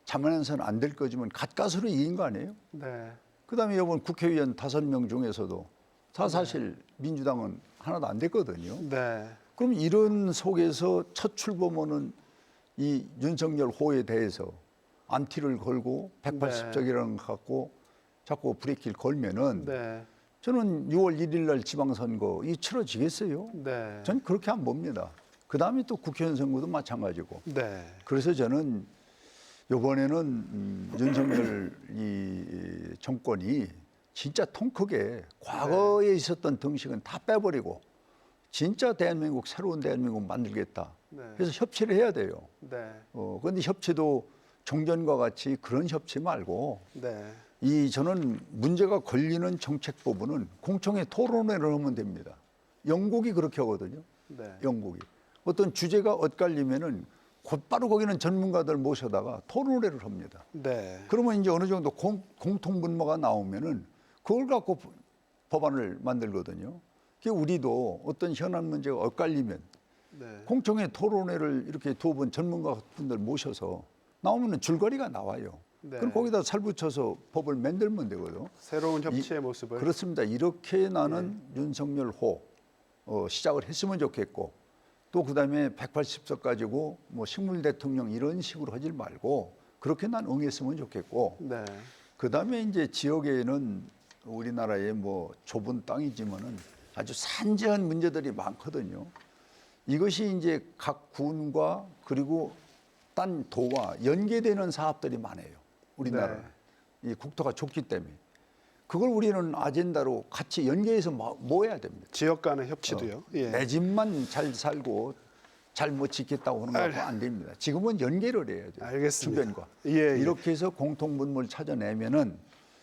자만해서는 안 될 거지만 갓갓으로 이긴 거 아니에요? 그다음에 이번 국회의원 5명 중에서도 사실 민주당은 하나도 안 됐거든요. 그럼 이런 속에서 첫 출범하는 이 윤석열 호에 대해서 안티를 걸고 180석이라는 거 갖고 자꾸 브레이크를 걸면은 저는 6월 1일 날 지방선거 이 치러지겠어요? 저는 그렇게 안 봅니다. 그다음에 또 국회의원 선거도 마찬가지고. 그래서 저는 이번에는 윤석열 이 정권이 진짜 통 크게 과거에 있었던 등식은 다 빼버리고 진짜 대한민국 새로운 대한민국 만들겠다. 그래서 협치를 해야 돼요. 그런데 협치도 종전과 같이 그런 협치 말고 저는 문제가 걸리는 정책 부분은 공청회 토론회를 하면 됩니다. 영국이 그렇게 하거든요. 영국이 어떤 주제가 엇갈리면은 곧바로 거기는 전문가들 모셔다가 토론회를 합니다. 그러면 이제 어느 정도 공통분모가 나오면은 그걸 갖고 법안을 만들거든요. 우리도 어떤 현안 문제가 엇갈리면 공청회 토론회를 이렇게 2번 전문가분들 모셔서 나오면은 줄거리가 나와요. 그럼 거기다 살붙여서 법을 만들면 되거든요. 새로운 협치의 모습을. 그렇습니다. 이렇게 나는 윤석열 호 시작을 했으면 좋겠고 또 그다음에 180석 가지고 뭐 식물 대통령 이런 식으로 하지 말고 그렇게 난 응했으면 좋겠고 그다음에 이제 지역에는 우리나라의 뭐 좁은 땅이지만은 아주 산재한 문제들이 많거든요. 이것이 이제 각 군과 그리고 딴 도와 연계되는 사업들이 많아요. 우리나라는 이 국토가 좁기 때문에 그걸 우리는 아젠다로 같이 연계해서 모아야 됩니다. 지역 간의 협치도요. 예. 내 집만 잘 살고 잘 못 지켰다고 하는 거하고 안 됩니다. 지금은 연계를 해야 돼요. 알겠습니다. 주변과. 예. 이렇게 해서 공통분모를 찾아내면은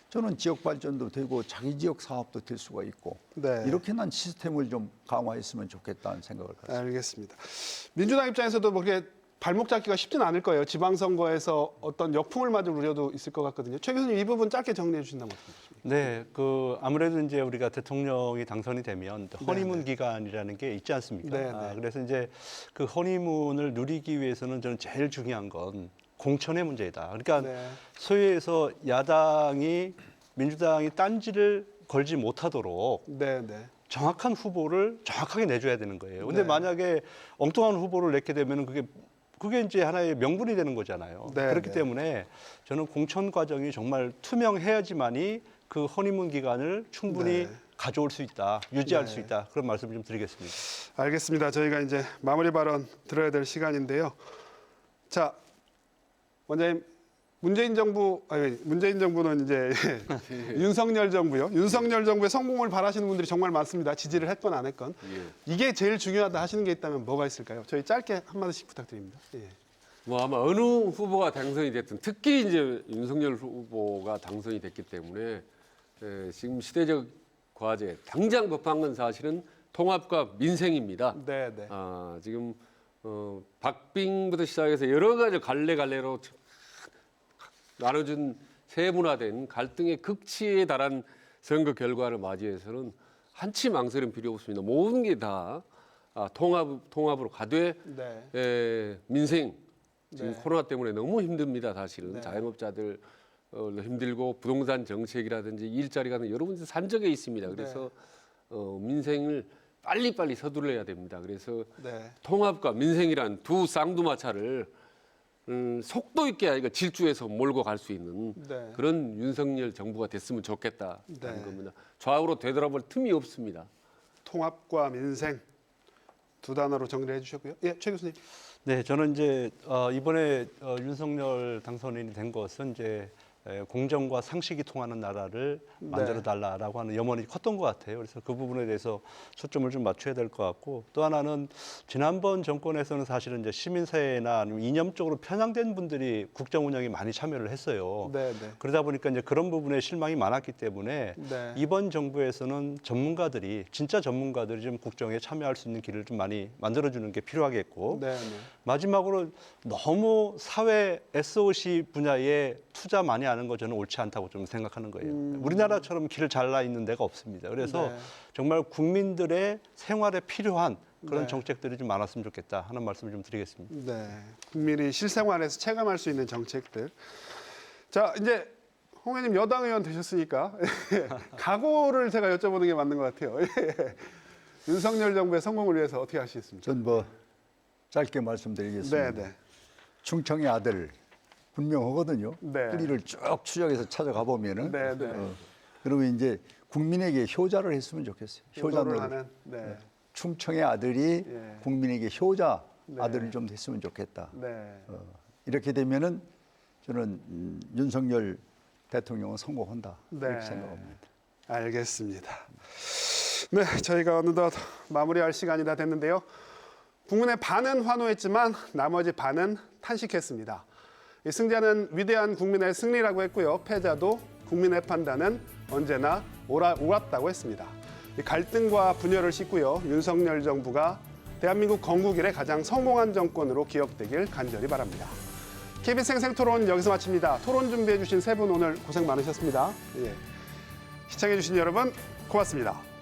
저는 지역 발전도 되고 자기 지역 사업도 될 수가 있고 네. 이렇게 난 시스템을 좀 강화했으면 좋겠다는 생각을 갖습니다. 알겠습니다. 민주당 입장에서도 뭐 이렇게 발목 잡기가 쉽진 않을 거예요. 지방선거에서 어떤 역풍을 맞을 우려도 있을 것 같거든요. 최 교수님 이 부분 짧게 정리해 주신다면 어떻습니까? 네, 아무래도 이제 우리가 대통령이 당선이 되면 허니문 기간이라는 게 있지 않습니까? 네. 그래서 이제 그 허니문을 누리기 위해서는 저는 제일 중요한 건 공천의 문제이다. 그러니까 네. 소위 해서 민주당이 딴지를 걸지 못하도록 네. 정확한 후보를 정확하게 내줘야 되는 거예요. 근데 네. 만약에 엉뚱한 후보를 냈게 되면 그게 이제 하나의 명분이 되는 거잖아요. 네, 그렇기 네. 때문에 저는 공천 과정이 정말 투명해야지만이 그 허니문 기간을 충분히 네. 가져올 수 있다, 유지할 네. 수 있다. 그런 말씀을 좀 드리겠습니다. 알겠습니다. 저희가 이제 마무리 발언 들어야 될 시간인데요. 자, 원장님, 문재인 정부는 이제 윤석열 정부요. 윤석열 정부의 성공을 바라시는 분들이 정말 많습니다. 지지를 했건 안 했건. 이게 제일 중요하다 하시는 게 있다면 뭐가 있을까요? 저희 짧게 한마디씩 부탁드립니다. 예. 뭐 아마 어느 후보가 당선이 됐든 특히 이제 윤석열 후보가 당선이 됐기 때문에 지금 시대적 과제 당장 급한 건 사실은 통합과 민생입니다. 네. 지금 박빙부터 시작해서 여러 가지 갈래로 나눠준 세분화된 갈등의 극치에 달한 선거 결과를 맞이해서는 한치 망설임 필요 없습니다. 모든 게 다 통합으로 가되 민생 지금 코로나 때문에 너무 힘듭니다. 사실은 자영업자들 힘들고 부동산 정책이라든지 일자리가 여러 군데 산적해 있습니다. 그래서 민생을 빨리빨리 서둘러야 됩니다. 그래서 통합과 민생이란 두 쌍두마차를 속도 있게 아니까 질주해서 몰고 갈 수 있는 그런 윤석열 정부가 됐으면 좋겠다는 겁니다. 좌우로 되돌아볼 틈이 없습니다. 통합과 민생 두 단어로 정리해 주셨고요. 예, 최 교수님. 네, 저는 이제 이번에 윤석열 당선인이 된 것은 이제 공정과 상식이 통하는 나라를 만들어 달라라고 하는 염원이 컸던 것 같아요. 그래서 그 부분에 대해서 초점을 좀 맞춰야 될 것 같고 또 하나는 지난번 정권에서는 사실은 이제 시민사회나 아니면 이념적으로 편향된 분들이 국정 운영에 많이 참여를 했어요. 그러다 보니까 이제 그런 부분에 실망이 많았기 때문에 이번 정부에서는 진짜 전문가들이 좀 국정에 참여할 수 있는 길을 좀 많이 만들어주는 게 필요하겠고 마지막으로 너무 사회 SOC 분야에 투자 많이 하는 거 저는 옳지 않다고 좀 생각하는 거예요. 우리나라처럼 길 잘나 있는 데가 없습니다. 그래서 정말 국민들의 생활에 필요한 그런 정책들이 좀 많았으면 좋겠다 하는 말씀을 좀 드리겠습니다. 네, 국민이 실생활에서 체감할 수 있는 정책들. 자, 이제 홍 의원님 여당 의원 되셨으니까 각오를 제가 여쭤보는 게 맞는 것 같아요. 윤석열 정부의 성공을 위해서 어떻게 하시겠습니까? 전 뭐 짧게 말씀드리겠습니다. 충청의 아들 분명하거든요. 뿌리를 쭉 추적해서 찾아가 보면은 그러면 이제 국민에게 효자를 했으면 좋겠어요. 효자를 하는 충청의 아들이 국민에게 효자 아들을 좀 됐으면 좋겠다. 이렇게 되면은 저는 윤석열 대통령은 성공한다 이렇게 생각합니다. 알겠습니다. 네, 저희가 어느덧 마무리할 시간이 다 됐는데요. 국민의 반은 환호했지만 나머지 반은 탄식했습니다. 이 승자는 위대한 국민의 승리라고 했고요. 패자도 국민의 판단은 언제나 옳았다고 했습니다. 이 갈등과 분열을 씻고요. 윤석열 정부가 대한민국 건국 이래 가장 성공한 정권으로 기억되길 간절히 바랍니다. KBS 생생토론 여기서 마칩니다. 토론 준비해 주신 세 분 오늘 고생 많으셨습니다. 시청해 주신 여러분 고맙습니다.